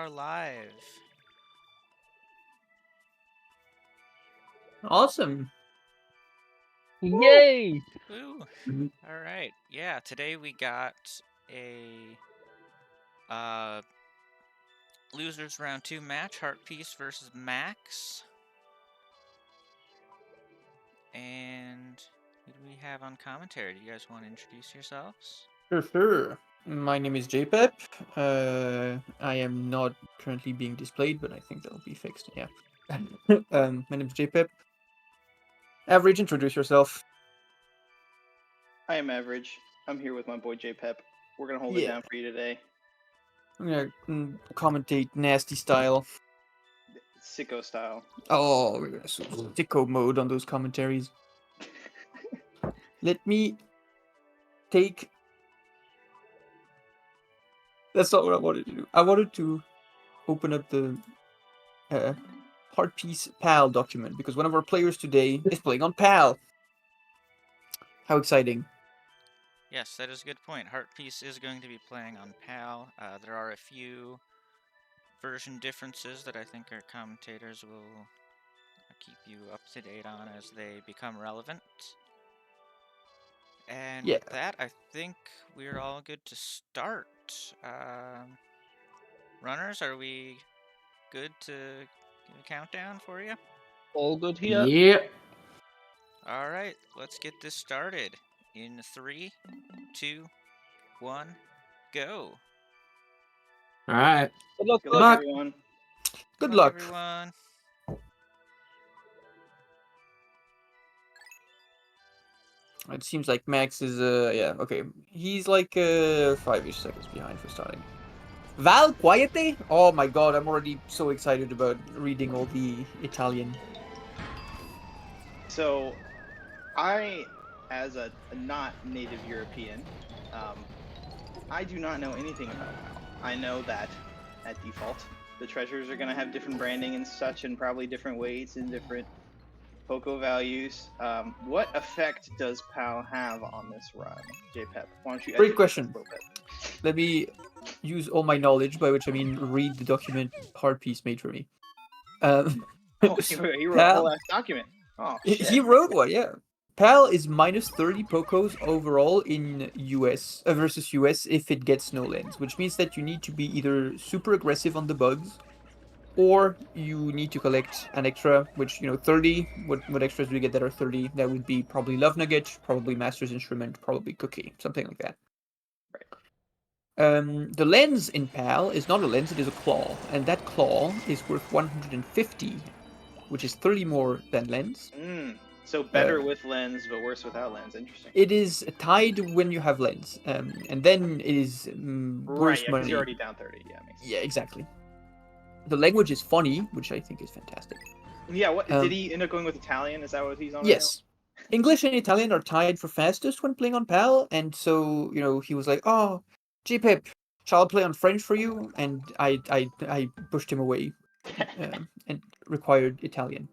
are live. Awesome. Yay! Woo! Mhm. All right. Yeah, today we got a uh losers round 2 match, Heart Piece versus Max. And who do we have on commentary? Do you guys want to introduce yourselves? Sure. My name is JPEP. I am not currently being displayed, but I think that'll be fixed. Yeah. My name is JPEP. Average, introduce yourself. I am Average. I'm here with my boy JPEP. We're gonna hold it Yeah. down for you today. I'm gonna commentate nasty style. Sicko style. Oh, we're gonna sicko mode on those commentaries. Let me take. That's not what I wanted to do. I wanted to open up the Heart Piece PAL document because one of our players today is playing on PAL. How exciting! Yes, that is a good point. Heart Piece is going to be playing on PAL. There are a few version differences that I think our commentators will keep you up to date on as they become relevant. And Yeah. with that, I think we're all good to start. Runners, are we good to give a countdown for you? All good here? Yeah. All right, let's get this started. In 3, 2, 1, go. All right. Good luck, Good good luck, luck. everyone. Good luck. Everyone. It seems like Max is yeah, okay. He's like 5-ish seconds behind for starting. Val Quiete? Oh my god, I'm already so excited about reading all the Italian. So, I, as a not native European, I do not know anything about WoW. I know that, at default, the treasures are gonna have different branding and such, and probably different weights and different Poco values. What effect does PAL have on this run, JPEP? Why don't you Great educate us question. a little bit? Let me use all my knowledge, by which I mean read the document Heart Piece made for me. Oh, he wrote a PAL, whole ass document. Oh he shit. wrote one, yeah. PAL is minus 30 Pocos overall in US versus US if it gets no lens, which means that you need to be either super aggressive on the bugs or you need to collect an extra, which, 30. What extras do you get that are 30? That would be probably Love Nugget, probably Master's Instrument, probably Cookie, something like that. The lens in PAL is not a lens, it is a claw, and that claw is worth 150, which is 30 more than lens. So better with lens, but worse without lens. Interesting. It is tied when you have lens, and then it is Right, worse yeah, because money. you're already down 30. Yeah, makes sense. Yeah, exactly. The language is funny, which I think is fantastic. Yeah, what did he end up going with Italian? Is that what he's on? Yes. English and Italian are tied for fastest when playing on PAL, and so, he was like, oh, JPEP, shall I play on French for you? And I pushed him away and required Italian.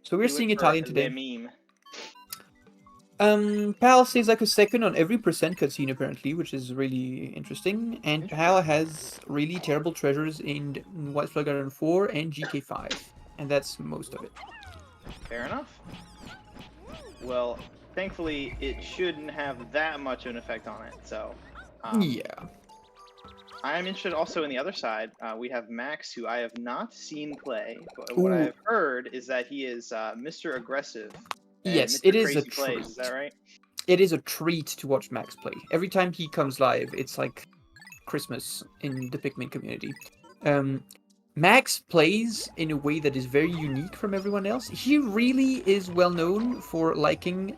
So we're seeing Italian today. Meme. PAL saves like a second on every percent cutscene apparently, which is really interesting. And PAL has really terrible treasures in White Flag Garden 4 and GK5. And that's most of it. Fair enough. Well, thankfully, it shouldn't have that much of an effect on it. So, Yeah. I am interested also in the other side. We have Max, who I have not seen play, but what I have heard is that he is Mr. Aggressive. Yes, Mr. it is a Crazy Plays, treat. is that right? It is a treat to watch Max play. Every time he comes live, it's like Christmas in the Pikmin community. Max plays in a way that is very unique from everyone else. He really is well known for liking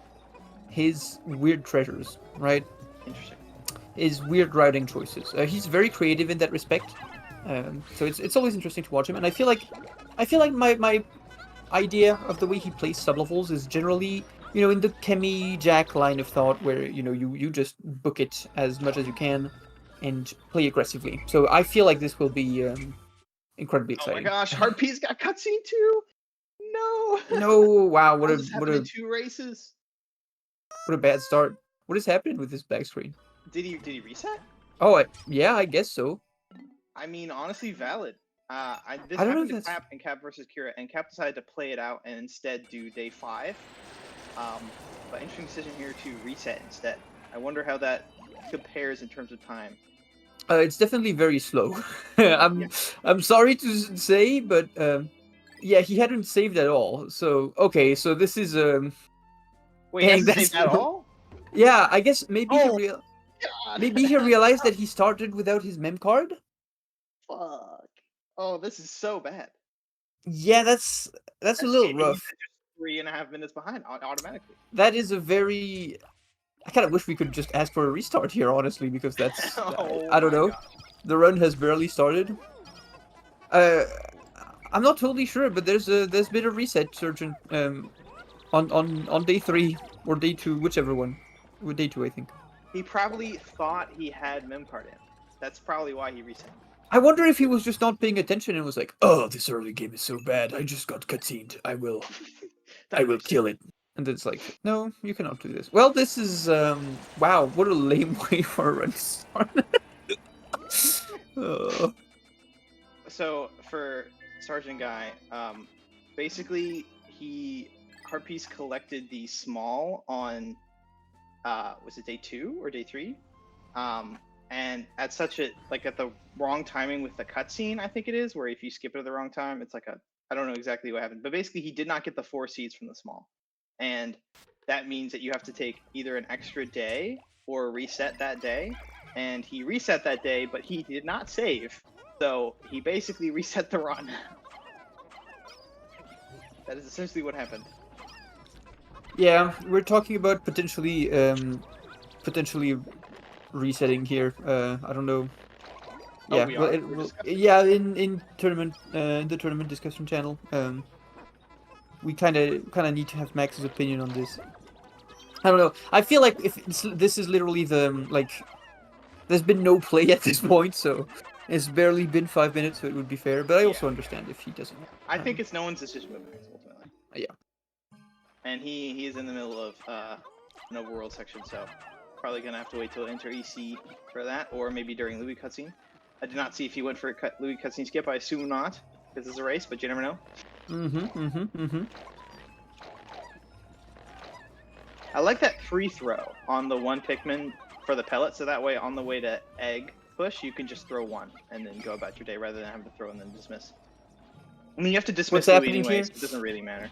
his weird treasures, right? Interesting. His weird routing choices. He's very creative in that respect. So it's always interesting to watch him, and I feel like my idea of the way he plays sublevels is generally, in the Kemi Jack line of thought, where you just book it as much as you can and play aggressively. So I feel like this will be incredibly exciting. Oh my gosh, Heart Piece got cutscene too. No. No, wow, what This happened in a 2 races. what a bad start. What is happening with this back screen? Did he reset? Oh, yeah, I guess so. I mean, honestly, valid. This I don't know happened if to that's. Cap versus Kira, and Cap decided to play it out and instead do day 5. But interesting decision here to reset instead. I wonder how that compares in terms of time. It's definitely very slow. Yeah. I'm sorry to say, but yeah, he hadn't saved at all. So okay, so this is Wait, he dang, hasn't that's saved at all? yeah. I guess maybe Oh God! maybe he realized that he started without his mem card. Fuck! Oh, this is so bad. Yeah, that's a little He's rough. just 3.5 minutes behind automatically. That is a very. I kind of wish we could just ask for a restart here, honestly, because that's Oh I don't my know. God! The run has barely started. Uh, I'm not totally sure, but there's been a reset, Surgeon. On day 3 or day 2, whichever one. With day 2, I think. He probably thought he had memcard in. That's probably why he reset. I wonder if he was just not paying attention and was like, "Oh, this early game is so bad. I just got cutscened. I will Time to reset. kill it." And then it's like, "No, you cannot do this." Well, this is wow, what a lame way for a run to start. Oh. So for Sergeant Guy, basically Heart Piece collected the small on was it day 2 or day 3? And at at the wrong timing with the cutscene, I think it is, where if you skip it at the wrong time, it's like I don't know exactly what happened, but basically he did not get the 4 seeds from the small, and that means that you have to take either an extra day or reset that day. And he reset that day, but he did not save, so he basically reset the run. That is essentially what happened. Yeah, we're talking about potentially resetting here. I don't know. Oh, Yeah, we well, are. it We're will. discussing. Yeah, in tournament, in the tournament discussion channel, we kind of need to have Max's opinion on this. I don't know. I feel like if this is literally the like, there's been no play at this point, so it's barely been 5 minutes, so it would be fair. But I also Yeah, understand if he doesn't. I think it's no one's decision with Max ultimately. Yeah. And he is in the middle of an overworld section, so probably gonna have to wait till enter EC for that, or maybe during Louis cutscene. I did not see if he went for a Louis cutscene skip. I assume not, because it's a race, but you never know. I like that free throw on the one Pikmin for the pellet, so that way on the way to egg push, you can just throw one and then go about your day rather than having to throw and then dismiss. I mean, you have to dismiss What's Louis happening anyway, here? so it doesn't really matter.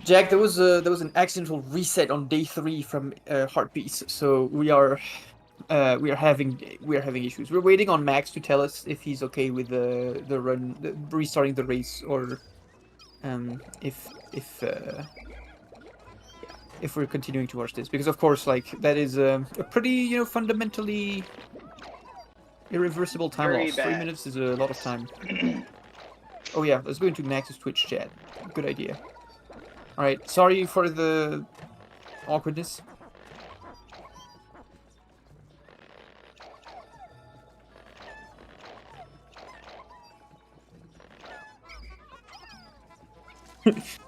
Jack, there was an accidental reset on day 3 from Heart Piece, so we are having issues. We're waiting on Max to tell us if he's okay with the run, restarting the race, or if we're continuing to watch this, because of course, like, that is a pretty fundamentally irreversible time Very loss. 3 bad. minutes is a lot of time. Oh yeah, let's go into Max's Twitch chat. Good idea. All right, sorry for the awkwardness.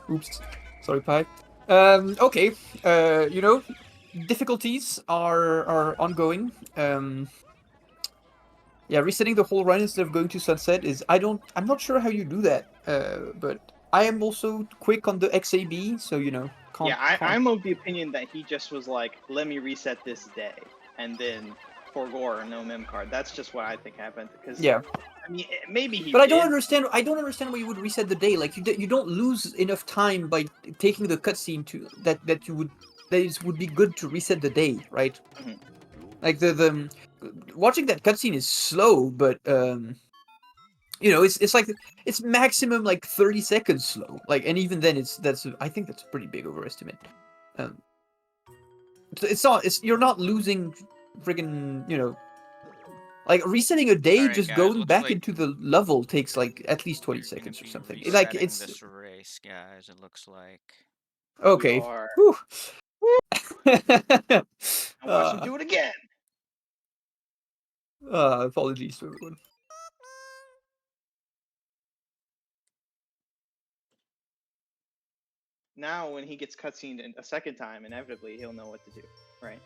Oops, sorry, Pi. Okay, difficulties are ongoing. Yeah, resetting the whole run instead of going to sunset is I'm not sure how you do that. But I am also quick on the XAB, so I'm of the opinion that he just was like, let me reset this day, and then forgore no mem card. That's just what I think happened. Because yeah. I mean, maybe he. But did. I don't understand why you would reset the day. Like, you don't lose enough time by taking the cutscene to that it would be good to reset the day, right? Mhm. Like the watching that cutscene is slow, but it's like it's maximum like 30 seconds slow. Like, and even then I think that's a pretty big overestimate. You're not losing friggin', like, resetting a day, Alright, just guys, going looks back like into the level takes like at least 20 we're gonna seconds or be something. Like, resetting it's this race, guys, it looks like. We okay. are. Whew. And watch him do it again. Apologies to everyone. Now, when he gets cutscened a second time, inevitably he'll know what to do, right?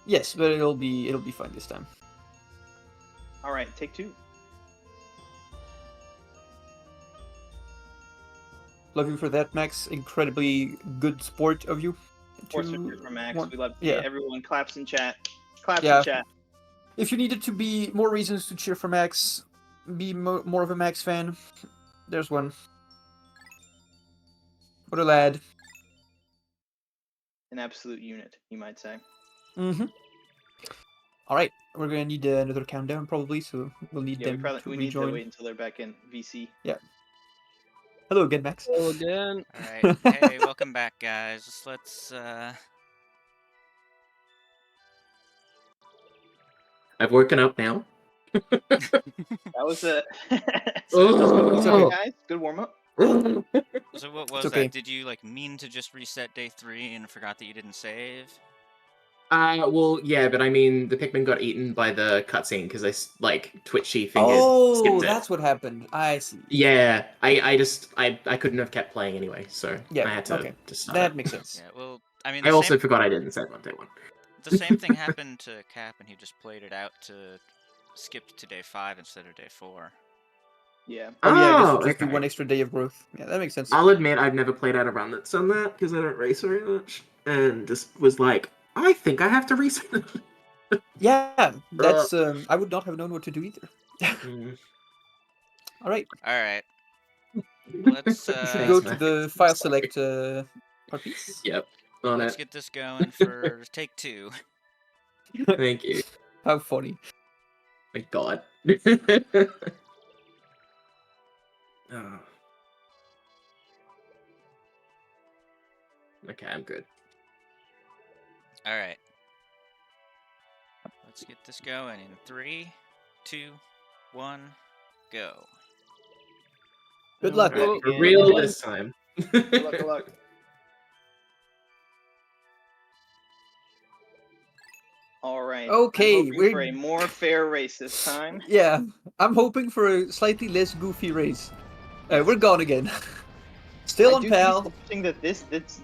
Yes, but it'll be fine this time. All right, take 2. Love you for that, Max. Incredibly good sport of you. Force victory for Max. want- We love to see yeah. it. Everyone claps in chat. Claps Yeah. in chat. If you needed to be more reasons to cheer for Max, be more of a Max fan, there's one. What a lad. An absolute unit, you might say. Mm-hmm. All right, we're gonna need another countdown probably, so we'll need Yeah, them to we need to rejoin. wait until they're back in VC. Yeah. Hello again, Max. Hello again. All right. Hey, welcome back, guys. Let's I've woken up now. That was a It's okay. guys. Good warm up. So what was okay. that? Did you like mean to just reset day 3 and forgot that you didn't save? Well, yeah, but I mean, the Pikmin got eaten by the cutscene because like twitchy finger Oh, skipped it. that's what happened. I see. Yeah, I couldn't have kept playing anyway, so Yeah, I had to okay. just start That it. makes sense. Yeah. Well, I mean, I also forgot I didn't save on day 1. the same thing happened to Cap, and he just played it out to skip to day 5 instead of day 4. Yeah. Oh yeah, I guess Oh, just do okay. 1 extra day of growth. Yeah, that makes sense. I'll admit I've never played out a run that's done that because I don't race very much, and just was like, I think I have to reset it. Yeah, that's I would not have known what to do either. Mm. All right, All right. Let's you should Thanks, go to Max. the file Sorry. select part, please. Yep, on let's it. get this going for take 2. Thank you. How funny. Thank God. Oh. Okay, I'm good. All right. Let's get this going in 3, 2, 1, go. Good luck. Alright, for Yeah. real this time. Good luck. Good luck. All right. Okay, I'm hoping for a more fair race this time. Yeah, I'm hoping for a slightly less goofy race. Yes. We're gone again. Still I on do think it's pal. interesting that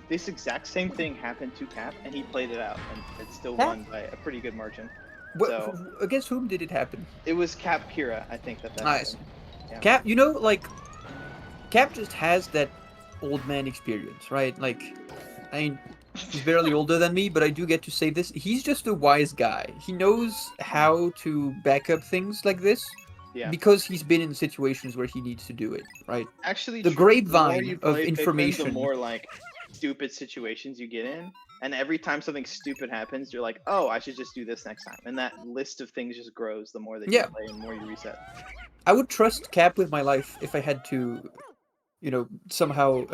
this exact same thing happened to Cap, and he played it out, and it still Cap? won by a pretty good margin. Wh- So- Against whom did it happen? It was Cap Kira, I think that. Nice. happened. Yeah. Cap, you know, like, Cap just has that old man experience, right? Like, I mean, he's barely older than me, but I do get to say this. He's just a wise guy. He knows how to back up things like this Yeah. because he's been in situations where he needs to do it, right? Actually, The true. grapevine more you of play Pikmin, information. the more like stupid situations you get in, and every time something stupid happens, you're like, "Oh, I should just do this next time." And that list of things just grows the more that Yeah. you play and the more you reset. I would trust Cap with my life if I had to, somehow.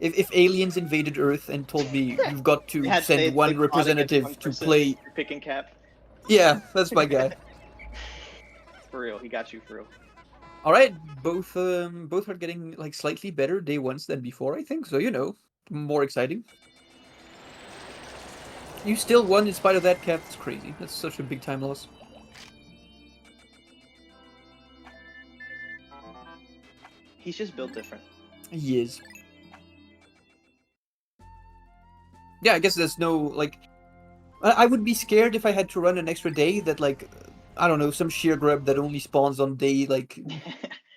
If aliens invaded Earth and told me you've got to You had send say one the odd against representative one to person, play, you're picking Cap. yeah, that's my guy. For real, he got you for real. All right, both are getting like slightly better day ones than before, I think. So more exciting. You still won in spite of that, Cap. It's crazy. That's such a big time loss. He's just built different. He is. Yeah, I guess there's no like. I would be scared if I had to run an extra day that like, I don't know, some sheer grub that only spawns on day like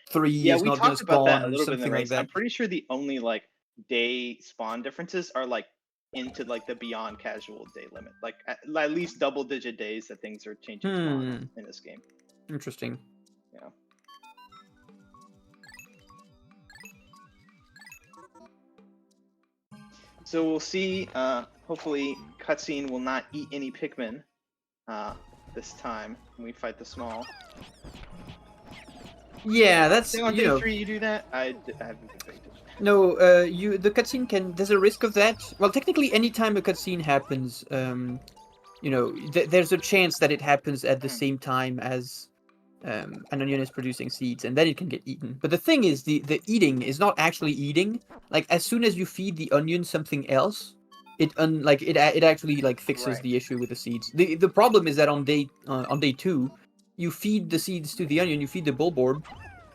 3 Yeah, is we not gonna talked about that spawn a or little bit in the something like race. that. I'm pretty sure the only like day spawn differences are like into like the beyond casual day limit, like at least double-digit days that things are changing spawn in this game. Interesting. Yeah. So we'll see. Hopefully, cutscene will not eat any Pikmin this time when we fight the small. Yeah, that's Say on day 3 you do that. I haven't been paying attention. No, the cutscene can. There's a risk of that. Well, technically, anytime a cutscene happens, there's a chance that it happens at the same time as an onion is producing seeds, and then it can get eaten. But the thing is, the eating is not actually eating. Like as soon as you feed the onion something else, it actually like fixes Right. the issue with the seeds. The problem is that on day 2, you feed the seeds to the onion, you feed the bulborb.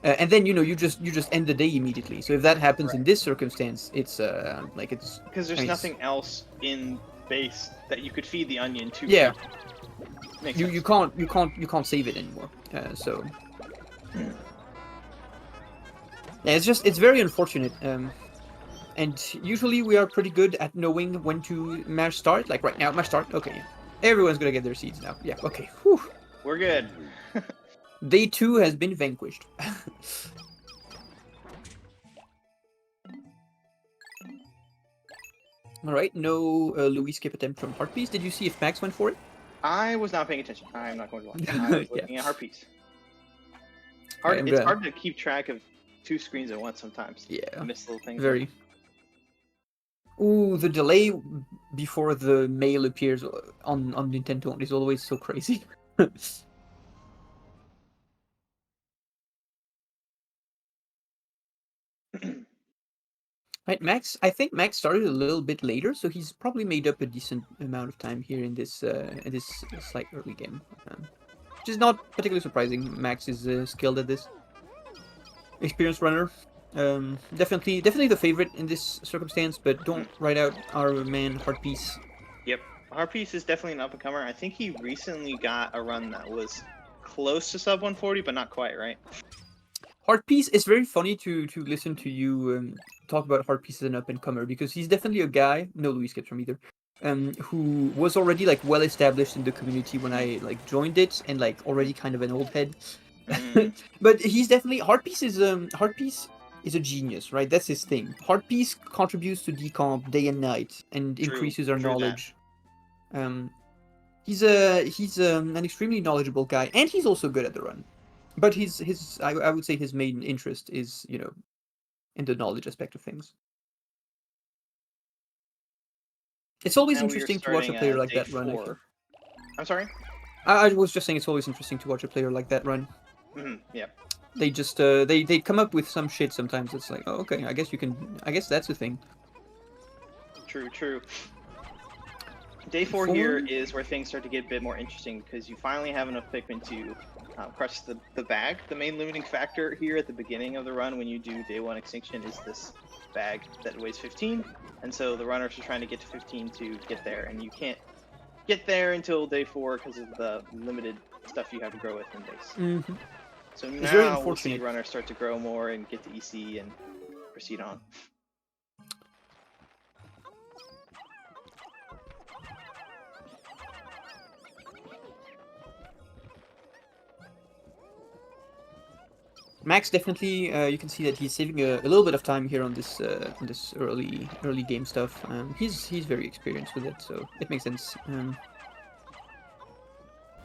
And then you just end the day immediately. So if that happens in Right. this circumstance, it's Because there's I mean, nothing else in base that you could feed the onion to. Yeah. Makes You sense. you can't save it anymore. So yeah, it's very unfortunate. And usually we are pretty good at knowing when to mash start. Like right now, mash start. Okay, yeah. Everyone's gonna get their seeds now. Yeah. Okay. Whew. We're good. Day 2 has been vanquished. All right. No Louis skip attempt from Heartpiece. Did you see if Max went for it? I was not paying attention. I'm not going to lie. I was Yeah. looking at Harpies. Alright, It's hard to keep track of 2 screens at once sometimes. Yeah. You miss little things. Very. Ooh, the delay before the mail appears on Nintendo is always so crazy. Right, Max. I think Max started a little bit later, so he's probably made up a decent amount of time here in this slight early game, which is not particularly surprising. Max is skilled at this, experienced runner. Definitely the favorite in this circumstance, but don't write out our man Heartpiece. Yep. Harpies is definitely an up and comer. I think he recently got a run that was close to sub 140, but not quite, right? Heartpiece, it's very funny to listen to you talk about Heartpiece as an up and comer because he's definitely a guy. No Louis skips from either. Who was already like well established in the community when I like joined it and like already kind of an old head. But he's definitely Heartpiece is a genius, right? That's his thing. Heartpiece contributes to decomp day and night and increases our true that. knowledge. He's an extremely knowledgeable guy, and he's also good at the run. But I would say his main interest is, you know, in the knowledge aspect of things. It's always Now we are interesting to watch a starting, player like day that run. I 4. feel. I'm sorry? I was just saying it's always interesting to watch a player like that run. Yeah. They just they come up with some shit sometimes. It's like, oh, okay, I guess that's a thing. True. Day 4 here is where things start to get a bit more interesting because you finally have enough Pikmin to crush the bag. The main limiting factor here at the beginning of the run when you do day 1 extinction is this bag that weighs 15, and so the runners are trying to get to 15 to get there, and you can't get there until day 4 because of the limited stuff you have to grow with in base. Mm-hmm. So It's very now we'll see unfortunate. runners start to grow more and get to EC and proceed on. Max definitely, you can see that he's saving a little bit of time here on this early game stuff. He's very experienced with it, so it makes sense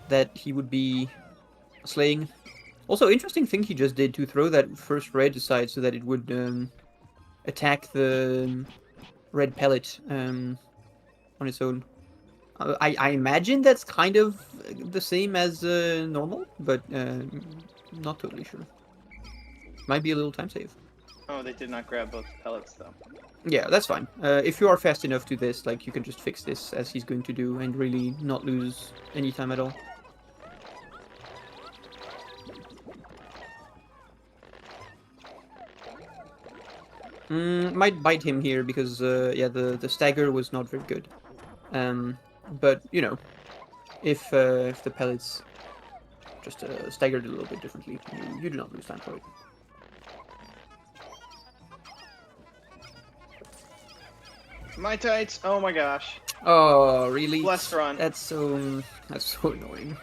that he would be slaying. Also, interesting thing he just did to throw that first red aside so that it would attack the red pellet on its own. I imagine that's kind of the same as normal, but not totally sure. Might be a little time save. Oh, they did not grab both pellets though. Yeah, that's fine. If you are fast enough to this, like, you can just fix this as he's going to do and really not lose any time at all. Might bite him here because, yeah, the stagger was not very good. But, you know, if the pellets just staggered a little bit differently, you do not lose time for it. My tights! Oh my gosh. Oh, really? Blessed run. That's so annoying.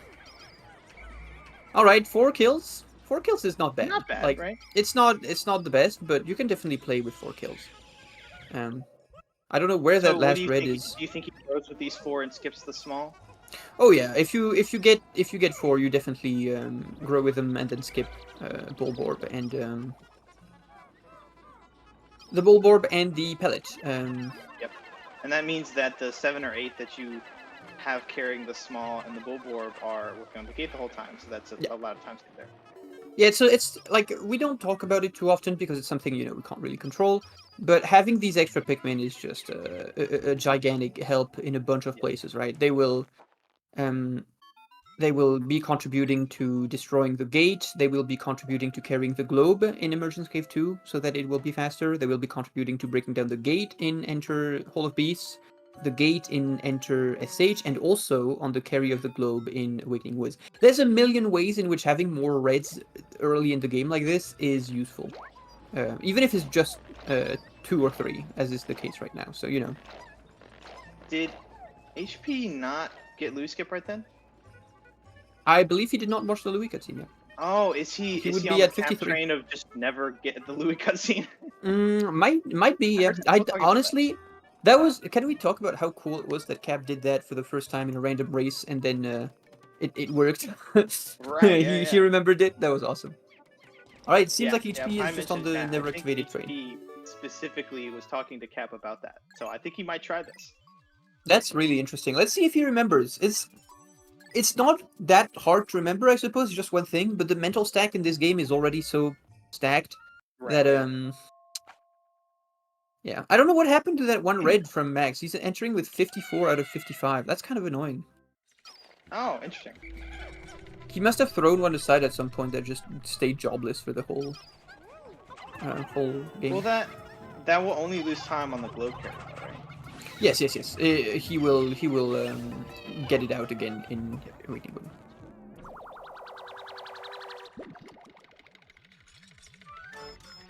All right, 4 kills. 4 kills is not bad. Not bad, like, right? It's not the best, but you can definitely play with 4 kills. I don't know where that what do last you red think? is. Do you think he goes with these 4 and skips the small? Oh yeah, if you get 4, you definitely grow with them and then skip Bulborb and the Bulborb and the pellet. Yep. And that means that the 7 or 8 that you have carrying the small and the Bulborb are working on the gate the whole time, so that's a lot of time skip there. Yeah, so it's like we don't talk about it too often because it's something, you know, we can't really control. But having these extra Pikmin is just a gigantic help in a bunch of places, right? They will be contributing to destroying the gate. They will be contributing to carrying the globe in Emergence Cave 2 so that it will be faster. They will be contributing to breaking down the gate in Enter Hall of Beasts. the gate in Enter SH, and also on the carry of the globe in Awakening Woods. There's a million ways in which having more reds early in the game like this is useful. Even if it's just 2 or 3, as is the case right now. So, you know. Did HP not get Louis skip right then? I believe he did not watch the Louis cutscene yet. Oh, is he He would on be the at cap 53. train of just never get the Louis cutscene? Might be, I yeah. heard some people talking about Honestly, that was. Can we talk about how cool it was that Cap did that for the first time in a random race, and then it worked. Right, yeah, he yeah. remembered it. That was awesome. All right, it seems Yeah, like yeah, HP I is just on mentioned the Cap. never I think activated train. HP specifically was talking to Cap about that, so I think he might try this. That's really interesting. Let's see if he remembers. It's not that hard to remember, I suppose. It's just one thing, but the mental stack in this game is already so stacked Right. that yeah. I don't know what happened to that one red from Max. He's entering with 54 out of 55. That's kind of annoying. Oh, interesting. He must have thrown one aside at some point that just stayed jobless for the whole game. Well, that will only lose time on the globe carry, though, right? Yes. He will get it out again in Awakening Wood.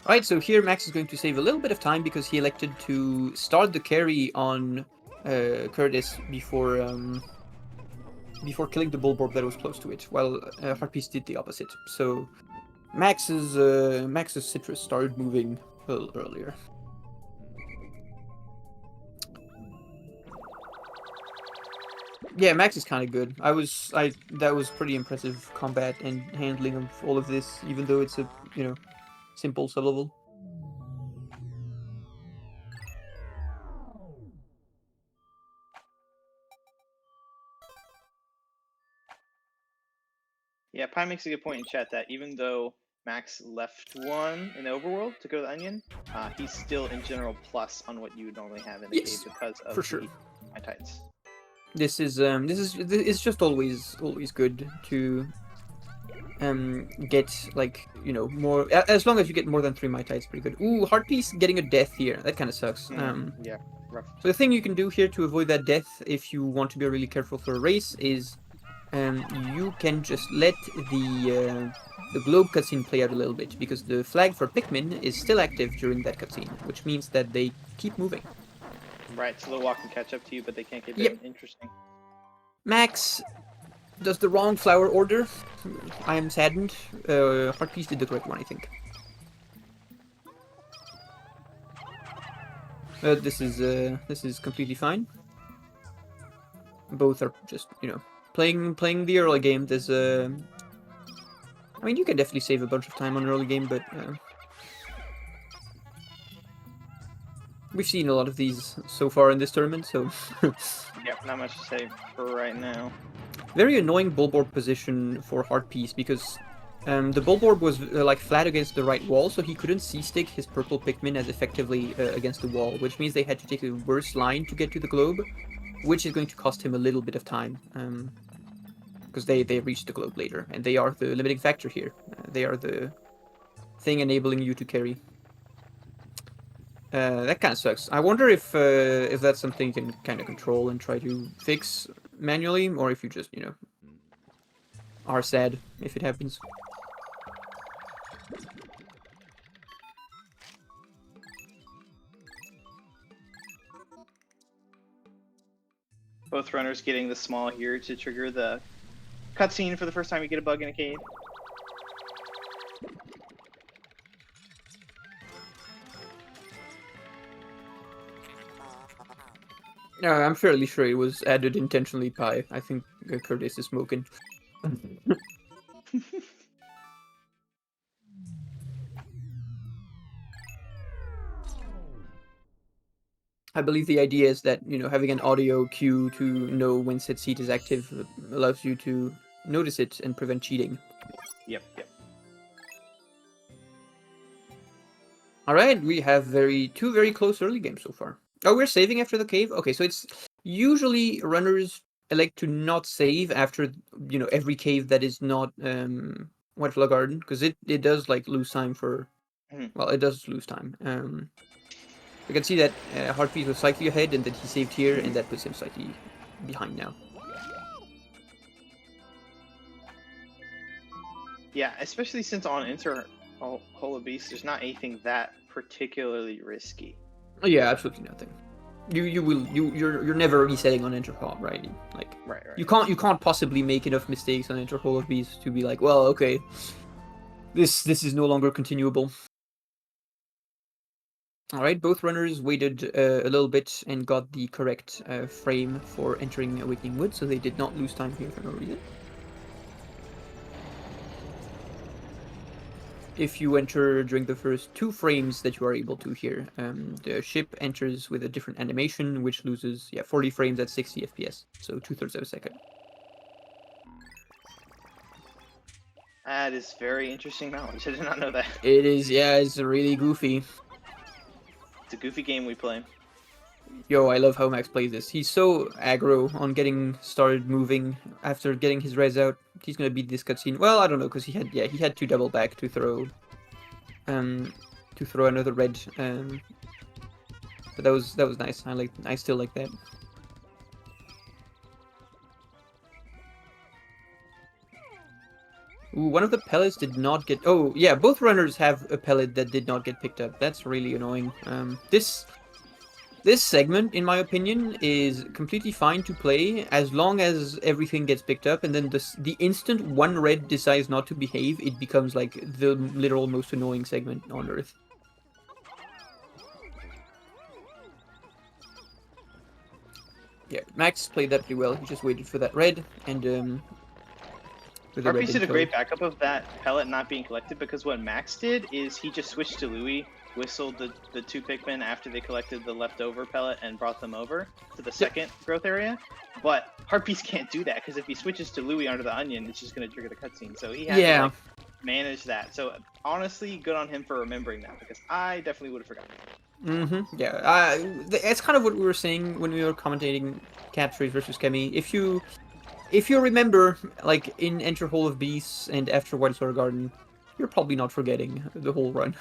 Alright, so here Max is going to save a little bit of time because he elected to start the carry on Curtis before killing the Bulborb that was close to it, while Harpies did the opposite. So Max's citrus started moving a little earlier. Yeah, Max is kind of good. That was pretty impressive combat and handling of all of this, even though it's a simple sublevel. Yeah, Pie makes a good point in chat that even though Max left one in the overworld to go to the Onion, he's still in general plus on what you would normally have in the Yes, cave because of for sure. my tights. This is it's just always good to get like more, as long as you get more than 3 Mai Tai, it's pretty good. Ooh, Heartpiece getting a death here. That kind of sucks. Yeah, rough. So the thing you can do here to avoid that death, if you want to be really careful for a race, is you can just let the globe cutscene play out a little bit, because the flag for Pikmin is still active during that cutscene, which means that they keep moving. Right, so they'll walk and catch up to you, but they can't get Yep. in. Interesting. Max does the wrong flower order. I am saddened. Heartpiece did the correct one, I think. This is completely fine. Both are just playing the early game. There's I mean, you can definitely save a bunch of time on early game, but we've seen a lot of these so far in this tournament, so Yep, not much to say for right now. very annoying Bulborb position for Heartpiece, because the Bulborb was like flat against the right wall, so he couldn't C-stick his purple Pikmin as effectively against the wall, which means they had to take a worse line to get to the globe, which is going to cost him a little bit of time, because they reached the globe later, and they are the limiting factor here. They are the thing enabling you to carry. That kind of sucks. I wonder if that's something you can kind of control and try to fix manually, or if you just are sad if it happens. Both runners getting the small here to trigger the cutscene for the first time you get a bug in a cave. I'm fairly sure it was added intentionally by, I think, Curtis is smoking. I believe the idea is that, having an audio cue to know when said seed is active allows you to notice it and prevent cheating. Yep. Alright, we have two very close early games so far. Oh, we're saving after the cave? Okay, so it's usually runners elect to not save after, every cave that is not Whiteflower Garden, because it does, like, lose time for... Mhm. Well, it does lose time. We can see that Heartbeat was slightly ahead and that he saved here, and that puts him slightly behind now. Yeah, especially since on Enter Holo Beast, there's not anything that particularly risky. Oh, yeah, absolutely nothing. You're never resetting on Intercom, right? Like Right. you can't possibly make enough mistakes on Enter Hall of Beast to be like, well, okay, this is no longer continuable. All right, both runners waited a little bit and got the correct frame for entering Awakening Wood, so they did not lose time here for no reason. If you enter during the first 2 frames that you are able to here, the ship enters with a different animation, which loses 40 frames at 60 FPS, so 2/3 of a second. That is very interesting knowledge. I did not know that. It is, yeah, it's really goofy. It's a goofy game we play. Yo, I love how Max plays this. He's so aggro on getting started moving after getting his res out. He's gonna beat this cutscene. Well, I don't know, because he had to double back to throw another red. But that was nice. I still like that. Ooh, one of the pellets did not get. Oh yeah, both runners have a pellet that did not get picked up. That's really annoying. This segment, in my opinion, is completely fine to play as long as everything gets picked up, and then the instant one red decides not to behave, it becomes like the literal most annoying segment on Earth. Yeah, Max played that pretty well. He just waited for that red, and with the red Harpies did a info. great backup of that pellet not being collected, because what Max did is he just switched to Louis, whistled the 2 Pikmin after they collected the leftover pellet and brought them over to the second growth area. But Harpies can't do that, because if he switches to Louis under the onion, it's just going to trigger the cutscene. So he had to like, manage that. So honestly, good on him for remembering that, because I definitely would have forgotten. Yeah, it's kind of what we were saying when we were commentating Catchphrase versus Kemi. If you remember, like in Enter Hall of Beasts and after White Star Garden, you're probably not forgetting the whole run.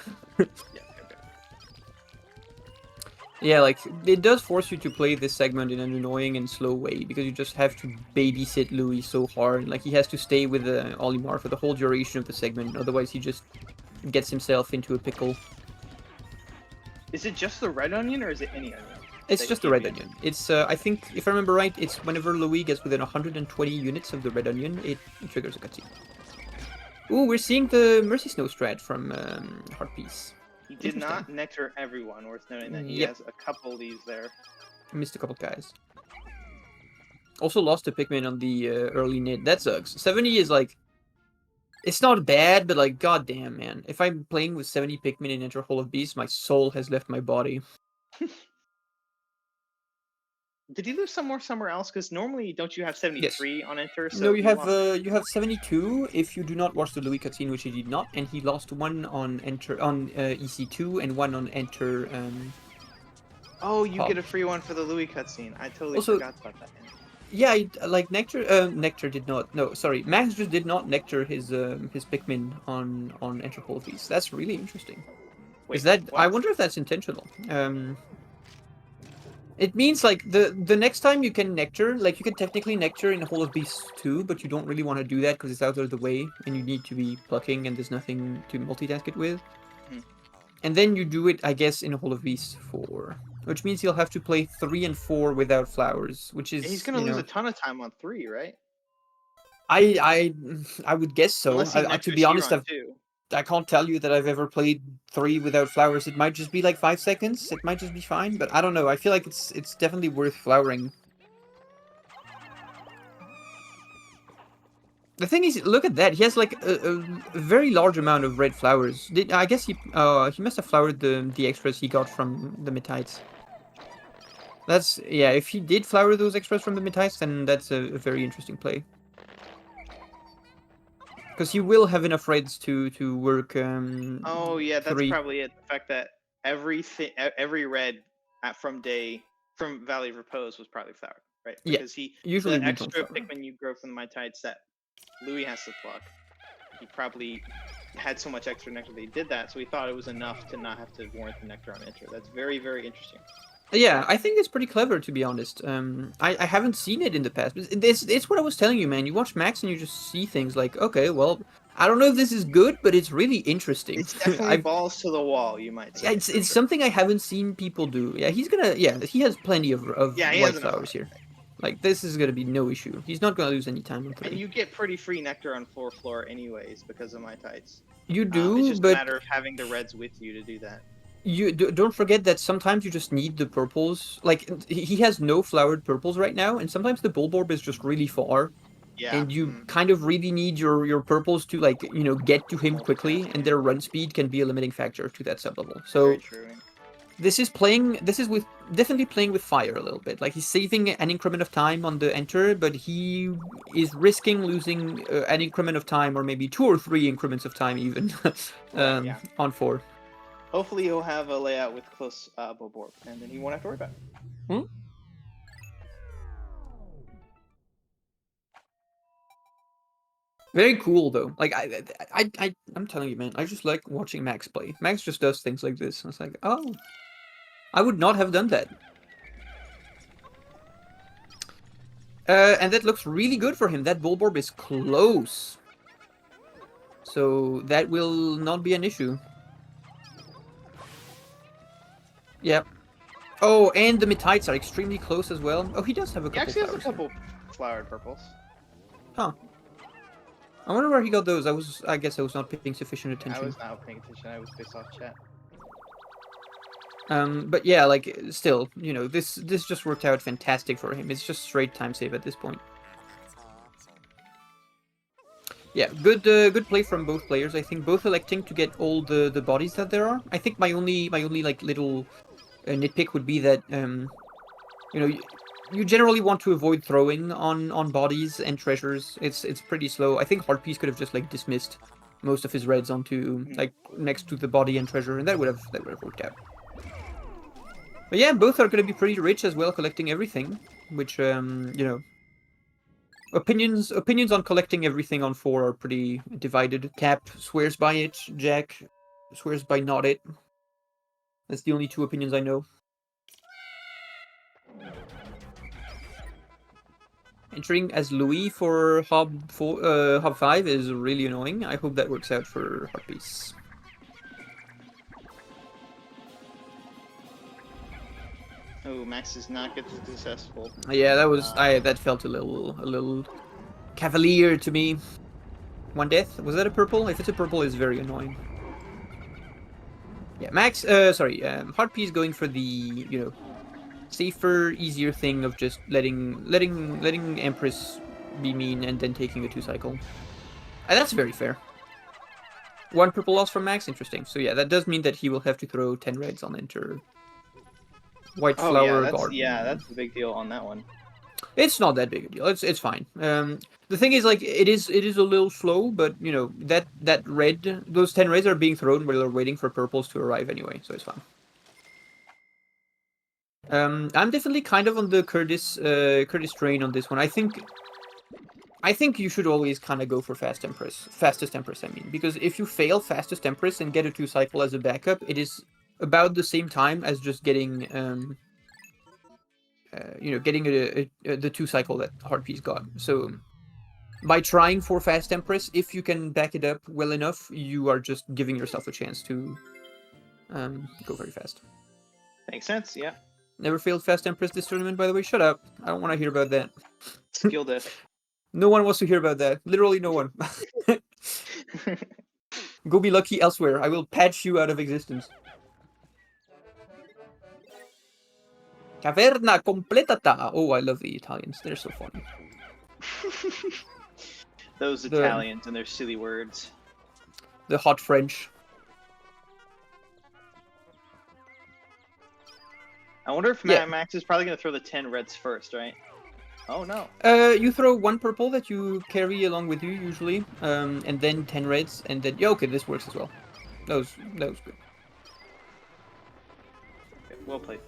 Yeah, like it does force you to play this segment in an annoying and slow way, because you just have to babysit Louis so hard. Like he has to stay with Olimar for the whole duration of the segment, otherwise he just gets himself into a pickle. Is it just the red onion, or is it any onion? It's just the red onion. It's, I think, if I remember right, it's whenever Louis gets within 120 units of the red onion, it triggers a cutscene. Ooh, we're seeing the Mercy Snow strat from Heartpiece. He did not nectar everyone, worth noting that he has a couple of these there. Missed a couple guys. Also lost a Pikmin on the early nit. That sucks. 70 is like... It's not bad, but like, goddamn, man. If I'm playing with 70 Pikmin in Enter Hall of Beasts, my soul has left my body. Did he lose somewhere else? Because normally, don't you have 73 on Enter? So no, you have 72 if you do not watch the Louis cutscene, which he did not, and he lost 1 on Enter on EC2 and 1 on Enter. Oh, you get a free one for the Louis cutscene. I totally forgot about that. Man. Yeah, like Nectar did not. No, sorry, Max just did not nectar his Pikmin on Enter Hall of Beasts. That's really interesting. Wait, is that? what? I wonder if that's intentional. It means like the next time you can nectar, like you can technically nectar in Hall of Beasts too, but you don't really want to do that because it's out of the way and you need to be plucking and there's nothing to multitask it with. And then you do it, I guess, in Hall of Beasts 4, which means you'll have to play 3 and 4 without flowers, which is he's gonna lose a ton of time on 3, right? I would guess so. To be honest, I can't tell you that I've ever played 3 without flowers. It might just be like 5 seconds. It might just be fine, but I don't know. I feel like it's definitely worth flowering. The thing is, look at that. He has like a very large amount of red flowers. I guess he must have flowered the extras he got from the Metites. That's, yeah, if he did flower those extras from the Metites, then that's a very interesting play. Because you will have enough reds to work. Oh yeah, that's probably it. The fact that every red from Valley of Repose was probably flowered, right? Because usually the extra Pikmin you grow from the Metites that Louis has to pluck, he probably had so much extra nectar they did that, so he thought it was enough to not have to warrant the nectar on enter. That's very, very interesting. Yeah, I think it's pretty clever, to be honest. I haven't seen it in the past, but it's what I was telling you, man. You watch Max and you just see things like, okay, well, I don't know if this is good, but it's really interesting. It's definitely balls to the wall, you might say. It's something I haven't seen people do. Yeah, he has plenty of Yeah, he white has enough. flowers here. Like, this is gonna be no issue. He's not gonna lose any time on And 3. you get pretty free nectar on 4 floor anyways because of my tights. You do, It's just a but matter of having the reds with you to do that. don't forget that sometimes you just need the purples. Like, he has no flowered purples right now, and sometimes the bulborb is just really far. Yeah. And you kind of really need your purples to, like, get to him quickly, Multitask. and their run speed can be a limiting factor to that sublevel. Very So true. this is definitely playing with fire a little bit. Like, he's saving an increment of time on the enter, but he is risking losing an increment of time, or maybe 2 or 3 increments of time even, Right, yeah. on 4. Hopefully he'll have a layout with close bulborb, and then he won't have to worry about it. Very cool though. Like, I'm telling you, man, I just like watching Max play. Max just does things like this. And it's like, oh, I would not have done that. And that looks really good for him. That bulborb is close. So that will not be an issue. Yep. Oh, and the Metites are extremely close as well. Oh, he does have a He couple actually has a flowers here. couple flowered purples. Huh. I wonder where he got those. I guess I was not paying sufficient I attention. was not paying attention. I was based off chat. But yeah, like, still, this just worked out fantastic for him. It's just straight time save at this point. Yeah, good play from both players. I think both electing to get all the bodies that there are. I think my only like little nitpick would be that you generally want to avoid throwing on bodies and treasures. It's pretty slow. I think Heartpiece could have just, like, dismissed most of his reds onto, like, next to the body and treasure, and that would have worked out. But yeah, both are going to be pretty rich as well, collecting everything, which opinions on collecting everything on 4 are pretty divided. Cap swears by it. Jack swears by not it. That's the only 2 opinions I know. Entering as Louis for Hub 5 is really annoying. I hope that works out for Heartpiece. Oh, Max does not get successful. Yeah, that felt a little cavalier to me. 1 death? Was that a purple? If it's a purple, it's very annoying. Yeah, Heartpiece going for the, safer, easier thing of just letting Empress be mean and then taking a 2 cycle. And that's very fair. 1 purple loss from Max, interesting. So yeah, that does mean that he will have to throw 10 reds on enter. White flower garden. Yeah, that's the big deal on that one. It's not that big a deal. It's fine. The thing is, like, it is a little slow, but that red, those 10 reds are being thrown while they're waiting for purples to arrive anyway, so it's fine. I'm definitely kind of on the Curtis train on this one. I think you should always kind of go for fastest Empress. I mean, because if you fail fastest Empress and get a 2 cycle as a backup, it is about the same time as just getting getting the 2 cycle that Heartpiece got. So by trying for fast Empress, if you can back it up well enough, you are just giving yourself a chance to go very fast. Makes sense, yeah. Never failed fast Empress this tournament, by the way. Shut up. I don't want to hear about that. Skill diff. No one wants to hear about that. Literally no one. Go be lucky elsewhere. I will patch you out of existence. Caverna completata. Oh, I love the Italians. They're so funny. Those Italians and their silly words. The hot French. I wonder if Max is probably going to throw the 10 reds first, right? Oh, no. You throw 1 purple that you carry along with you, usually, and then 10 reds, and then... Yeah, okay, this works as well. That was good. Okay, well played.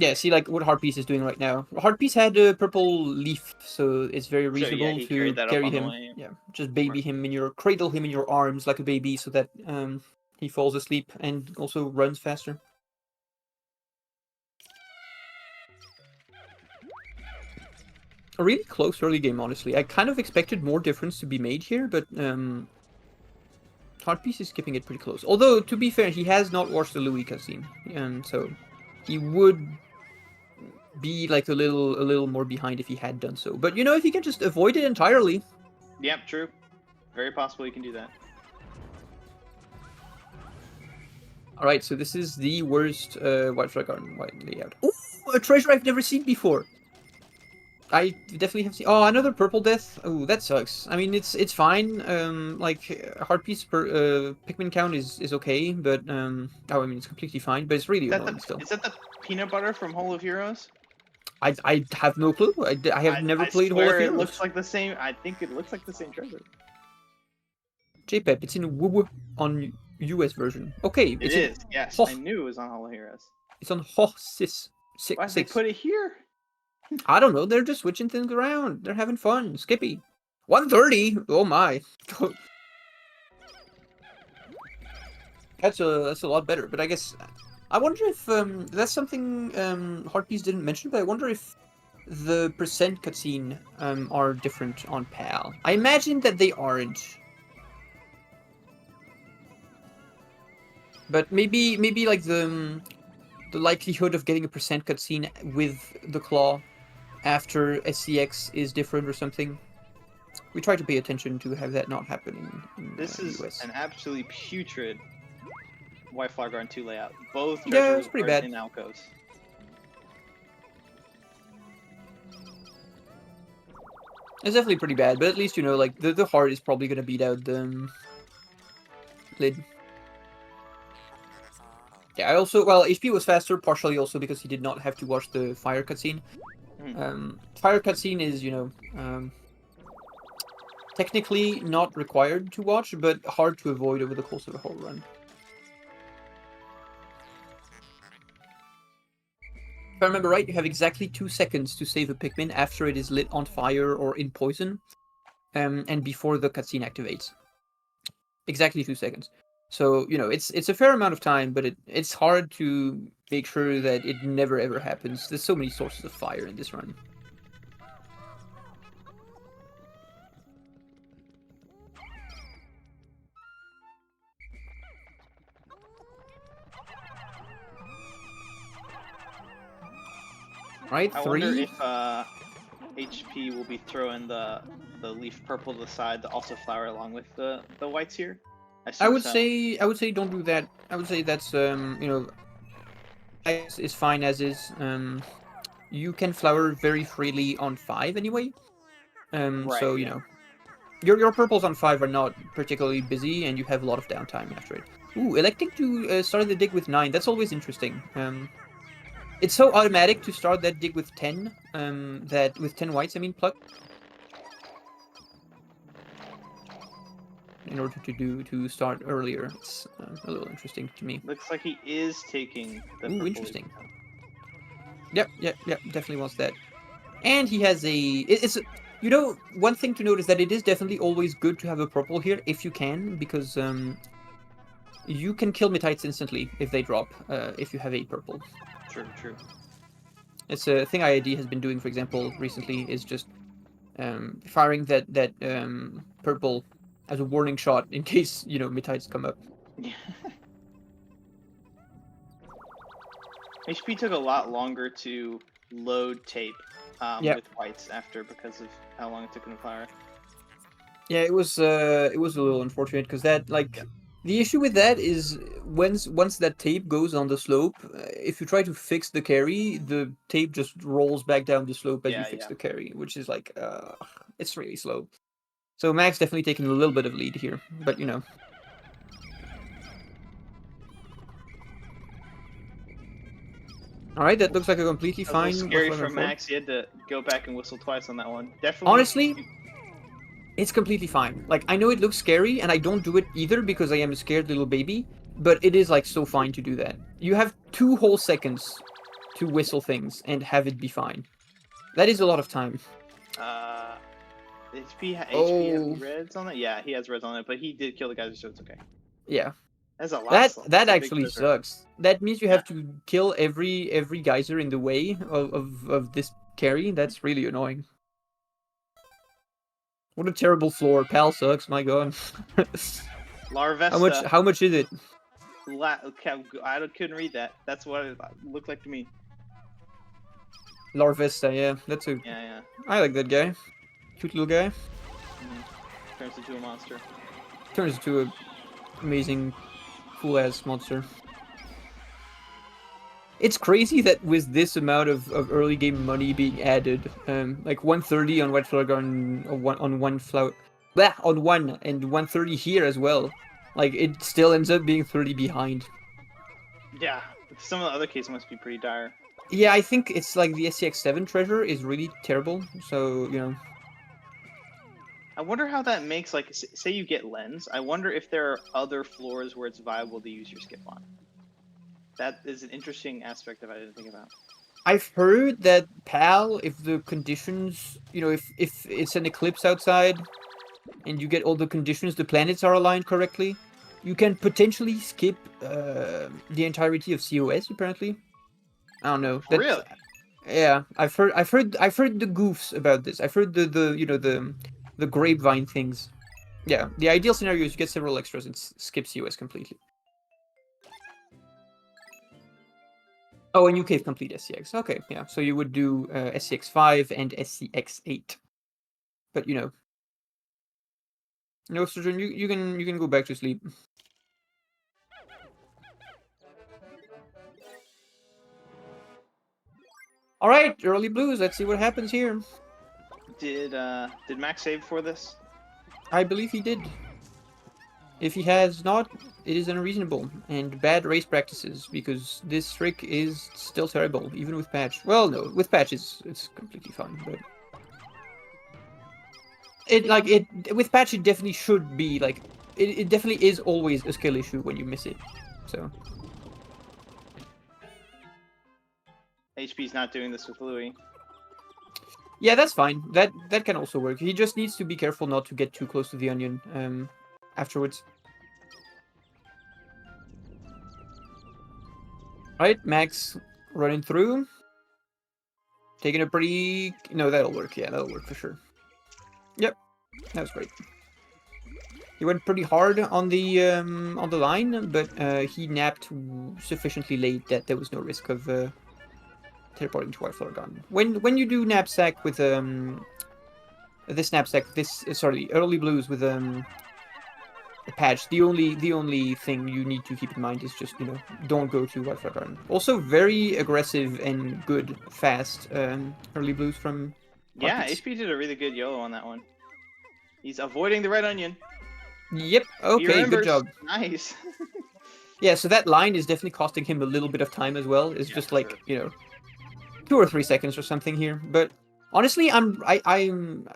Yeah, see, like what Heartpiece is doing right now. Heartpiece had a purple leaf, so it's very So, yeah, reasonable he to carried that up carry on the him. way. Yeah, just baby him in your cradle him in your arms like a baby, so that he falls asleep and also runs faster. A really close early game, honestly. I kind of expected more difference to be made here, but Heartpiece is keeping it pretty close. Although, to be fair, he has not watched the Louis cutscene, so he would be like a little more behind if he had done so. But you know, if he can just avoid it entirely. Yep, true. Very possible you can do that. All right, so this is the worst White Flag Garden white layout. Ooh, a treasure I've never seen before. I definitely have seen. Oh, another purple death. Oh, that sucks. I mean, it's fine. Like Heartpiece per Pikmin count is okay, but oh, I mean, it's completely fine, but it's really annoying still. Is that the peanut butter from Hole of Heroes? I have no clue. I have never played Hall of swear it Heroes. looks like the same. I think it looks like the same treasure. JPEG, it's in WoW on US version. Okay, It is. Yes, Hoth. I knew it was on Hole of Heroes. It's on Hoth Why did they put it here? I don't know. They're just switching things around. They're having fun. Skippy. 130. Oh my. That's a lot better. But I guess I wonder if that's something Heartpiece didn't mention. But I wonder if the percent cutscene are different on PAL. I imagine that they aren't. But maybe like the likelihood of getting a percent cutscene with the claw after SCX is different or something. We try to pay attention to have that not happen in This is US. an absolutely putrid White Flag Garden 2 layout. Both Yeah, treasures it's pretty are bad. in alcoves. It's definitely pretty bad, but at least, you know, like, the heart is probably gonna beat out the lid. Yeah, I also, well, HP was faster, partially also because he did not have to watch the fire cutscene. Fire cutscene is, you know, technically not required to watch, but hard to avoid over the course of a whole run. If I remember right, you have exactly 2 seconds to save a Pikmin after it is lit on fire or in poison, and before the cutscene activates. Exactly 2 seconds. So, you know, it's a fair amount of time, but it's hard to make sure that it never ever happens. There's so many sources of fire in this run. Right, I 3. wonder if HP will be throwing the leaf purple to the side to also flower along with the whites here. I would say don't do that. I would say that's you know, is fine as is. You can flower very freely on 5 anyway. Right, So you yeah. know, your purples on 5 are not particularly busy, and you have a lot of downtime after it. Ooh, electing to start the dig with 9. That's always interesting. It's so automatic to start that dig with 10. That with 10 whites, I mean, pluck. In order to start earlier, it's a little interesting to me. Looks like he is taking the Ooh, purple interesting. leaf. Yep, definitely wants that. And he has a... It's... You know, one thing to note is that it is definitely always good to have a purple here, if you can, because you can kill Metites instantly if they drop, if you have a purple. True. It's a thing IID has been doing, for example, recently, is just firing that purple as a warning shot in case, you know, Metites come up. Yeah. HP took a lot longer to load tape with whites after because of how long it took him to fire. Yeah, it was a little unfortunate because that, like, the issue with that is once that tape goes on the slope, if you try to fix the carry, the tape just rolls back down the slope as you fix the carry, which is like, it's really slow. So Max definitely taking a little bit of lead here, but you know. All right, that looks like a completely fine. Scary for Max. He had to go back and whistle twice on that one. Definitely. Honestly, it's completely fine. Like, I know it looks scary, and I don't do it either because I am a scared little baby, but it is, like, so fine to do that. You have 2 whole seconds to whistle things and have it be fine. That is a lot of time. HP has Oh. reds on it? Yeah, he has reds on it, but he did kill the geyser, so it's okay. Yeah. That's a lot. That That's that a big actually treasure. sucks. That means you have to kill every geyser in the way of this carry. That's really annoying. What a terrible floor. Pal sucks, my god. Larvesta. How much is it? I couldn't read that. That's what it looked like to me. Larvesta, yeah. That's a Yeah. I like that guy. Cute little guy. Turns into a monster. Turns into a amazing cool ass monster. It's crazy that with this amount of early game money being added, like 130 on White Flower Garden, on one flower, on one, and 130 here as well, like it still ends up being 30 behind. Yeah, some of the other cases must be pretty dire. Yeah, I think it's like the SCX7 treasure is really terrible, so, you know. I wonder how that makes, like, say you get lens. I wonder if there are other floors where it's viable to use your skip on. That is an interesting aspect that I didn't think about. I've heard that PAL, if the conditions, you know, if it's an eclipse outside and you get all the conditions, the planets are aligned correctly, you can potentially skip the entirety of COS. Apparently, I don't know. Really? Yeah, I've heard the goofs about this. I've heard the you know the grapevine things. Yeah, the ideal scenario is you get several extras and skip COS completely. Oh, and you cave complete SCX. Okay, yeah. So you would do SCX5 and SCX8. But you know. No, Surgeon, you can go back to sleep. Alright, early blues, let's see what happens here. Did Max save for this? I believe he did. If he has not, it is unreasonable and bad race practices, because this trick is still terrible, even with patch. Well, no, with patch it's completely fine, but with patch it definitely should be like it definitely is always a skill issue when you miss it. So HP's not doing this with Louis. yeah, that's fine. That can also work. He just needs to be careful not to get too close to the onion afterwards. Alright, Max running through. Taking a pretty... No, that'll work. Yeah, that'll work for sure. Yep, that was great. He went pretty hard on the line, but he napped sufficiently late that there was no risk of teleporting to White Flower Garden. When you do knapsack with early blues with a patch, the only thing you need to keep in mind is just, you know, don't go to White Flower Garden. Also very aggressive and good fast early blues from Yeah, Pockets. HP did a really good YOLO on that one. He's avoiding the red onion. Yep, okay, good job. Nice. Yeah, so that line is definitely costing him a little bit of time as well. It's just like, sure. you know, 2 or 3 seconds or something here. But honestly, I'm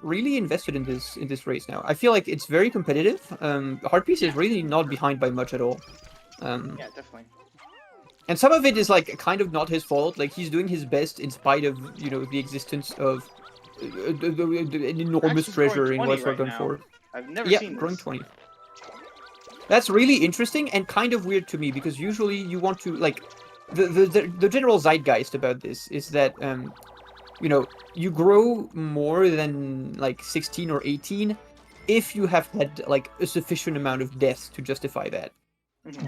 really invested in this race now. I feel like it's very competitive. Heartpiece is really not behind by much at all. Yeah, definitely. And some of it is like kind of not his fault. Like he's doing his best in spite of, you know, the existence of an enormous treasure in White Flower Garden 4. I've never Yeah, seen this. growing 20. That's really interesting and kind of weird to me because usually you want to like the general zeitgeist about this is that you know, you grow more than like 16 or 18 if you have had like a sufficient amount of deaths to justify that.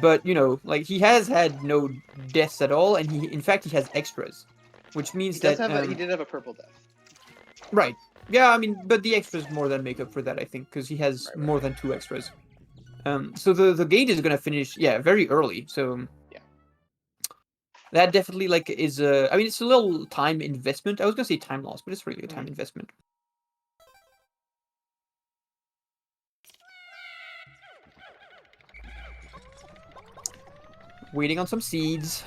But you know, like he has had no deaths at all, and in fact he has extras, which means He does that have he did have a purple death. right. Yeah, I mean, but the extras more than make up for that, I think, because he has more than 2 extras. So the gate is gonna finish, yeah, very early. So yeah, that definitely like is I mean, it's a little time investment. I was gonna say time loss, but it's really a time investment. Waiting on some seeds.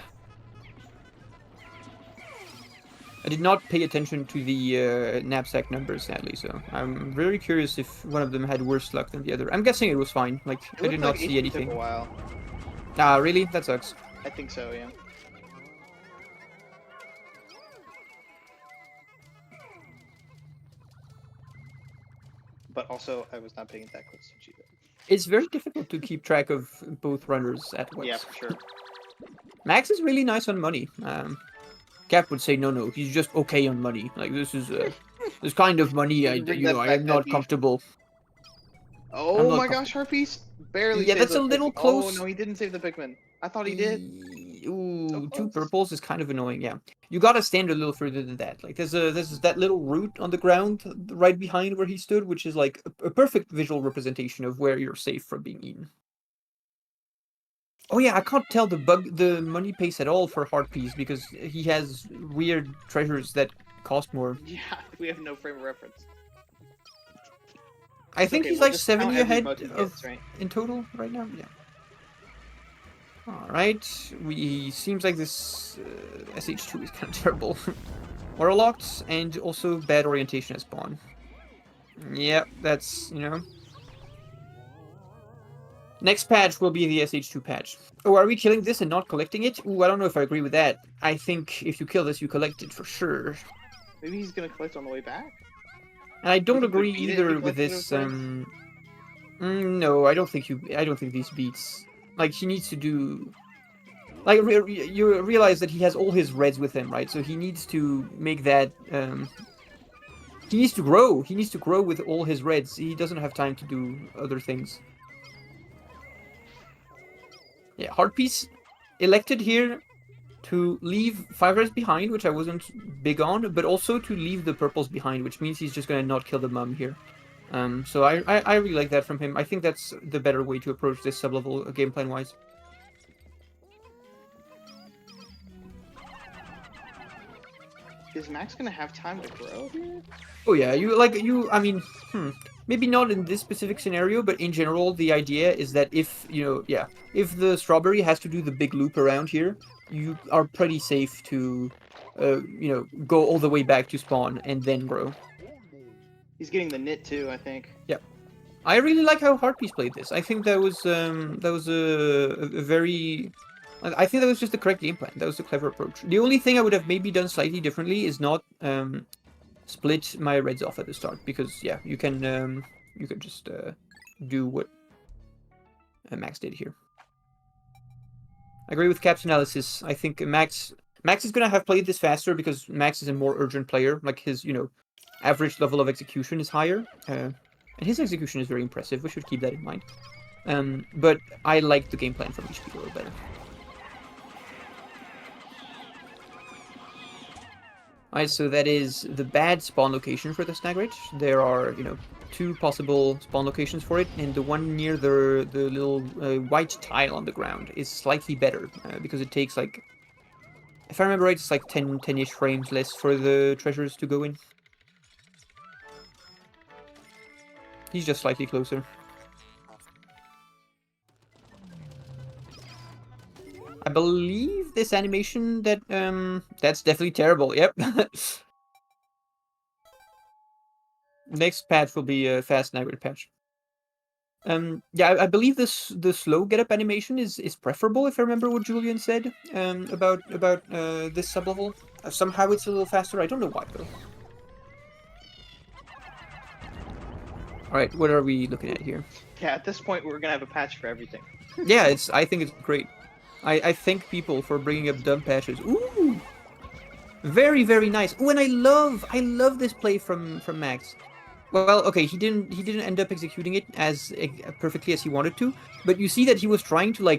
I did not pay attention to the knapsack numbers, sadly, so I'm very curious if one of them had worse luck than the other. I'm guessing it was fine. Like, I did not see anything. Took a while. Ah, really? That sucks. I think so, yeah. but also I was not paying that close attention either. It's very difficult to keep track of both runners at once. Yeah, for sure. Max is really nice on money. Cap would say no, he's just okay on money. Like this is this kind of money I Bring that I back, am that not beef. comfortable. Oh not my gosh, Harpies barely Yeah, saved that's the a little Pikmin. Oh close. no, he didn't save the Pikmin. I thought he did. Ooh, two close. purples is kind of annoying. Yeah, you gotta stand a little further than that. Like there's that little root on the ground right behind where he stood, which is like a perfect visual representation of where you're safe from being eaten. Oh yeah, I can't tell the money pace at all for Harpies because he has weird treasures that cost more. Yeah, we have no frame of reference. I think okay, he's we'll like just count 70 every ahead bug he of gets, right? in total right now. Yeah. All right, seems like this SH2 is kind of terrible. Warlocked and also bad orientation at spawn. Yep, that's Next patch will be the SH2 patch. Oh, are we killing this and not collecting it? Ooh, I don't know if I agree with that. I think if you kill this, you collect it for sure. Maybe he's gonna collect on the way back. And I don't Think he would agree beat it if he either with collected this. those reds? No, I don't think these beats. Like he needs to do. Like you realize that he has all his reds with him, right? So he needs to make that. He needs to grow. He needs to grow with all his reds. He doesn't have time to do other things. Yeah, Heartpiece elected here to leave 5 reds behind, which I wasn't big on, but also to leave the purples behind, which means he's just gonna not kill the mum here. So I really like that from him. I think that's the better way to approach this sub-level game plan-wise. Is Max gonna have time to grow here? Oh yeah, I mean, maybe not in this specific scenario, but in general, the idea is that if, if the strawberry has to do the big loop around here, you are pretty safe to, go all the way back to spawn and then grow. He's getting the knit too, I think. Yeah. I really like how Heartpiece played this. I think that was a very... I think that was just the correct game plan. That was a clever approach. The only thing I would have maybe done slightly differently is not split my reds off at the start, because yeah, you can just do what Max did here. I agree with Cap's analysis. I think Max is gonna have played this faster because Max is a more urgent player. Like his average level of execution is higher, and his execution is very impressive. We should keep that in mind. But I like the game plan from HP a little better. Alright, so that is the bad spawn location for the snag rage. There are, 2 possible spawn locations for it, and the one near the little white tile on the ground is slightly better, because it takes, like, if I remember right, it's like 10-ish frames less for the treasures to go in. He's just slightly closer. I believe this animation that's definitely terrible. Yep. Next patch will be a fast snag patch. Yeah, I believe the slow get up animation is preferable, if I remember what Julian said about this sublevel. Somehow it's a little faster. I don't know why though. All right, what are we looking at here? Yeah, at this point we're gonna have a patch for everything. Yeah, I think it's great. I thank people for bringing up dumb patches. Ooh, very nice. Ooh, and I love this play from Max. Well, okay, he didn't end up executing it as perfectly as he wanted to, but you see that he was trying to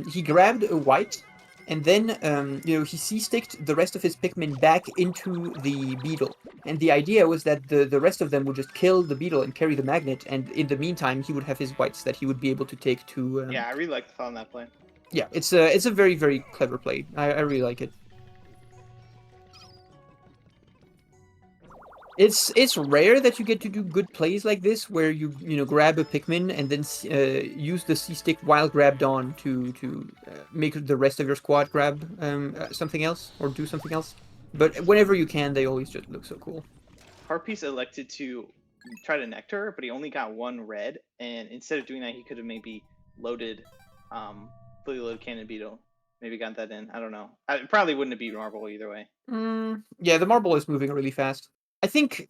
he grabbed a white, and then he C-sticked the rest of his Pikmin back into the beetle, and the idea was that the rest of them would just kill the beetle and carry the magnet, and in the meantime he would have his whites that he would be able to take to. Yeah, I really like the thought on that play. Yeah, it's a very clever play. I really like it. It's rare that you get to do good plays like this, where you grab a Pikmin and then use the C-stick while grabbed on to make the rest of your squad grab something else or do something else. But whenever you can, they always just look so cool. Harpies elected to try to nectar, but he only got 1 red, and instead of doing that, he could have maybe loaded, fully loaded cannon beetle. Maybe got that in. I don't know. It probably wouldn't have beat marble either way. Yeah, the marble is moving really fast. I think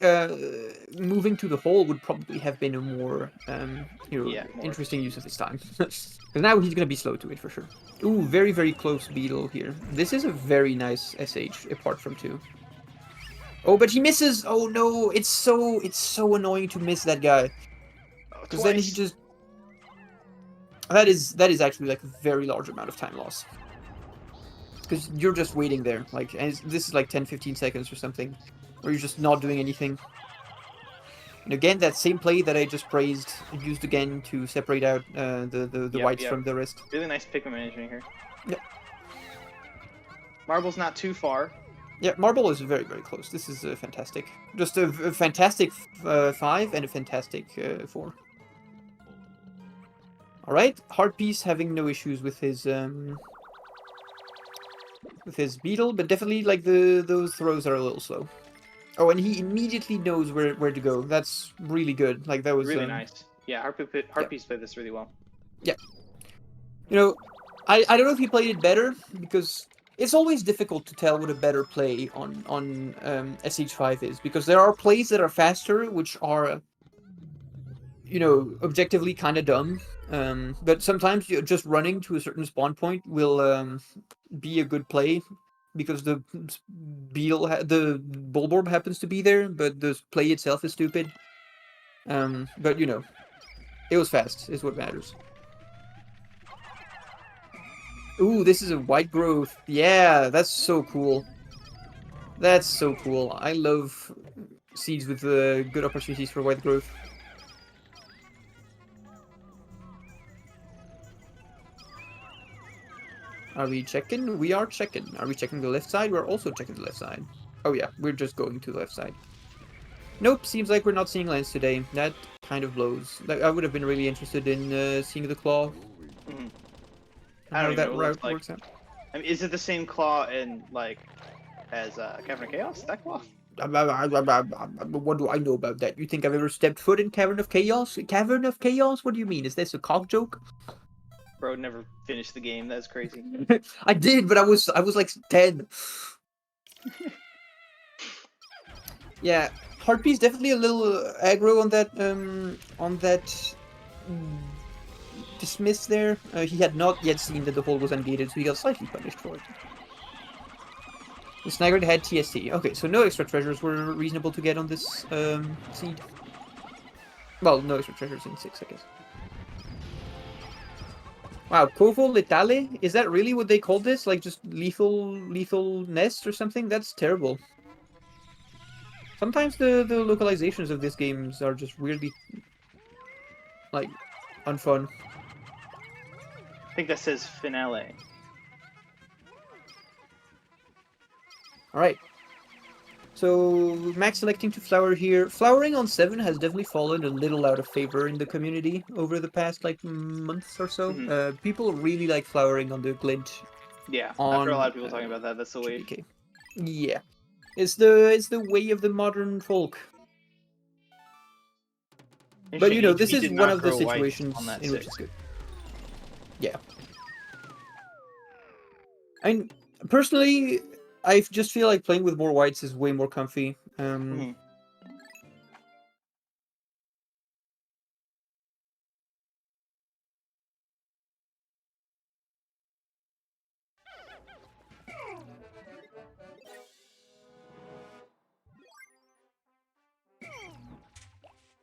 moving to the hole would probably have been a more Yeah, more. interesting use of his time. Because now he's gonna be slow to it for sure. Ooh, very very close beetle here. This is a very nice SH apart from 2. Oh, but he misses. Oh no, it's so annoying to miss that guy. Oh, Because then he twice. just that is actually like a very large amount of time loss. Because you're just waiting there, like, and this is like 10-15 seconds or something, where you're just not doing anything. And again, that same play that I just praised, used again to separate out the Yep, whites yep. from the rest. Really nice Pikmin management here. Yep. Marble's not too far. Yeah, marble is very very close. This is fantastic. Just a fantastic 5 and a fantastic 4. All right, Heart Piece having no issues with his beetle, but definitely like those throws are a little slow. Oh, and he immediately knows where to go. That's really good. Like that was Really nice. Yeah, yeah. Harpies played this really well. Yeah. You know, I don't know if he played it better because it's always difficult to tell what a better play on SH5 is because there are plays that are faster, which are objectively kind of dumb. But sometimes just running to a certain spawn point will be a good play because the the Bulborb happens to be there, but the play itself is stupid. But it was fast, is what matters. Ooh, this is a white growth. Yeah, that's so cool. That's so cool. I love seeds with good opportunities for white growth. Are we checking? We are checking. Are we checking the left side? We're also checking the left side. Oh yeah, we're just going to the left side. Nope, seems like we're not seeing lands today. That kind of blows. Like, I would have been really interested in seeing the claw. Mm-hmm. I don't know that route works out. I mean, is it the same claw in as Cavern of Chaos? That claw? What do I know about that? You think I've ever stepped foot in Cavern of Chaos? Cavern of Chaos? What do you mean? Is this a cock joke? Bro never finished the game. That's crazy. I did, but I was like 10. Yeah, Heartbeat's definitely a little aggro on that dismiss there. He had not yet seen that the hole was ungated, so he got slightly punished for it. The Snaggered had TST. Okay, so no extra treasures were reasonable to get on this seed. Well, no extra treasures in 6, I guess. Wow, Covo Letale? Is that really what they called this? Like just lethal nest or something? That's terrible. Sometimes the localizations of these games are just weirdly like unfun. I think that says finale. Alright. So Max selecting to flower here. Flowering on 7 has definitely fallen a little out of favor in the community over the past like months or so. Mm-hmm. People really like flowering on the glint. Yeah, on, I've heard a lot of people talking about that. That's the wave. GPK. Yeah. It's the way of the modern folk. But this is one of the situations in which it's good. Yeah. And personally, I just feel like playing with more whites is way more comfy. Mm-hmm.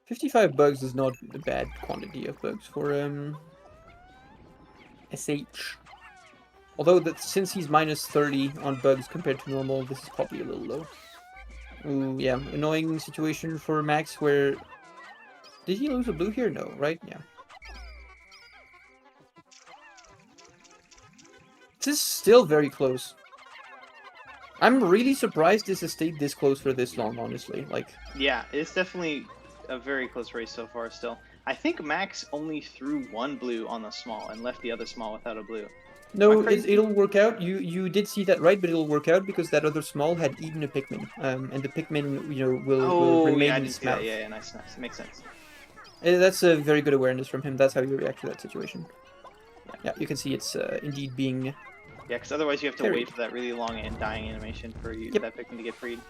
55 bugs is not a bad quantity of bugs for SH. Although since he's minus 30 on bugs compared to normal, this is probably a little low. Ooh, yeah, annoying situation for Max where... Did he lose a blue here? No, right? Yeah. This is still very close. I'm really surprised this has stayed this close for this long, honestly. Like, yeah, it's definitely a very close race so far still. I think Max only threw one blue on the small and left the other small without a blue. No, it'll work out. You did see that right, but it'll work out because that other small had eaten a Pikmin, and the Pikmin will remain in his mouth. Yeah, nice. Makes sense. That's a very good awareness from him. That's how you react to that situation. Yeah, you can see it's indeed being. Yeah, because otherwise you have to wait for that really long and dying animation for that Pikmin to get freed.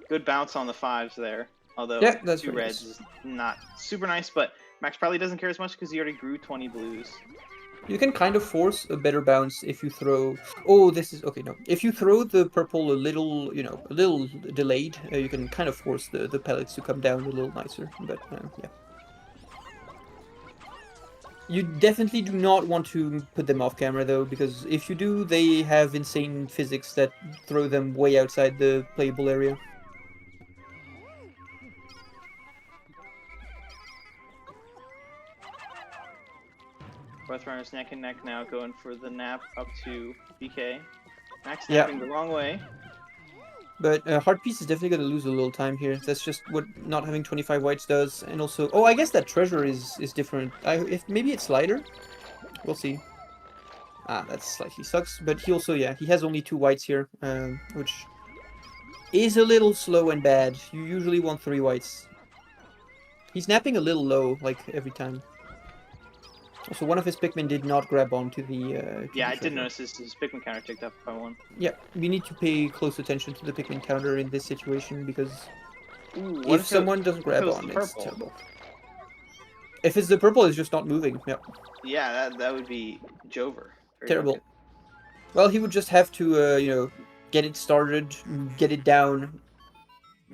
Good bounce on the 5s there. Although Yeah, that's 2 very reds nice. is not super nice, but Max probably doesn't care as much because he already grew 20 blues. You can kind of force a better bounce if you throw. Oh, this is okay. No, if you throw the purple a little, a little delayed, you can kind of force the pellets to come down a little nicer. But yeah, you definitely do not want to put them off camera though, because if you do, they have insane physics that throw them way outside the playable area. Both runners neck and neck now, going for the nap up to BK. Max Yeah. napping the wrong way. But Heart Piece is definitely going to lose a little time here. That's just what not having 25 whites does. And also, oh, I guess that treasure is different. If maybe it's lighter. We'll see. Ah, that slightly sucks. But he also, yeah, he has only 2 whites here, which is a little slow and bad. You usually want 3 whites. He's napping a little low, like every time. Also, one of his Pikmin did not grab onto the. Yeah, I treasure. did notice his Pikmin counter ticked up by 1. Yeah, we need to pay close attention to the Pikmin counter in this situation because Ooh, if someone doesn't what if grab it was on, the it's purple? terrible. If it's the purple, it's just not moving. Yeah, Yeah, that would be Jover. Very terrible. bucket. Well, he would just have to, get it started, get it down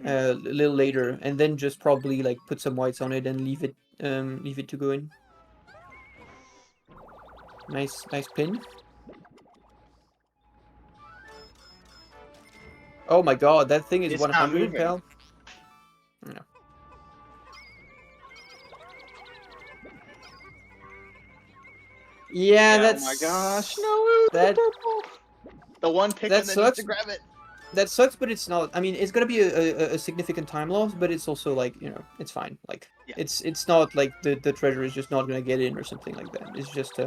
a little later, and then just probably like put some whites on it and leave it to go in. Nice pin. Oh my god, that thing is It's not 100, moving. pal. No. Yeah, that's. Oh my gosh, no, it was that purple. The one Pikmin that needs sucks. to grab it. That sucks, but it's not. I mean, it's gonna be a significant time loss, but it's also like it's fine. Like Yeah. it's not like the treasure is just not gonna get in or something like that. It's just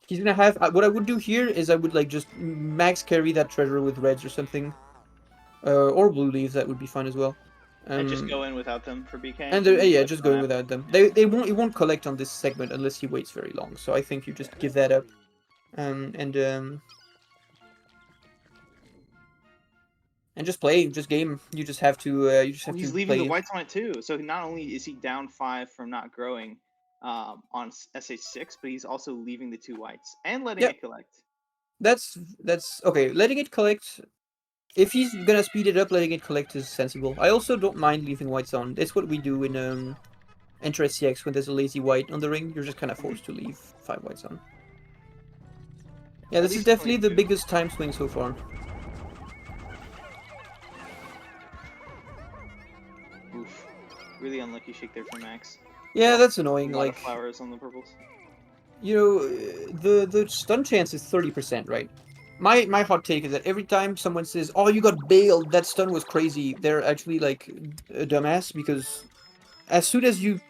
he's gonna have. What I would do here is I would like just max carry that treasure with reds or something, or blue leaves. That would be fine as well. And just go in without them for BK. And yeah, just going without them. They won't. It won't collect on this segment unless he waits very long. So I think you just give that up, and just play, just game. You just have to. He's leaving the whites on it too. So not only is he down 5 from not growing on SH6, but he's also leaving the 2 whites and letting it collect. That's okay. Letting it collect. If he's gonna speed it up, letting it collect is sensible. I also don't mind leaving whites on. That's what we do in Enter SCX when there's a lazy white on the ring. You're just kind of forced to leave 5 whites on. Yeah, this is definitely the biggest time swing so far. Oof. Really unlucky shake there for Max. Yeah, that's annoying. A lot like of flowers on the purples. The stun chance is 30%, right? My hot take is that every time someone says, "Oh, you got bailed, that stun was crazy," they're actually like a dumbass, because as soon as you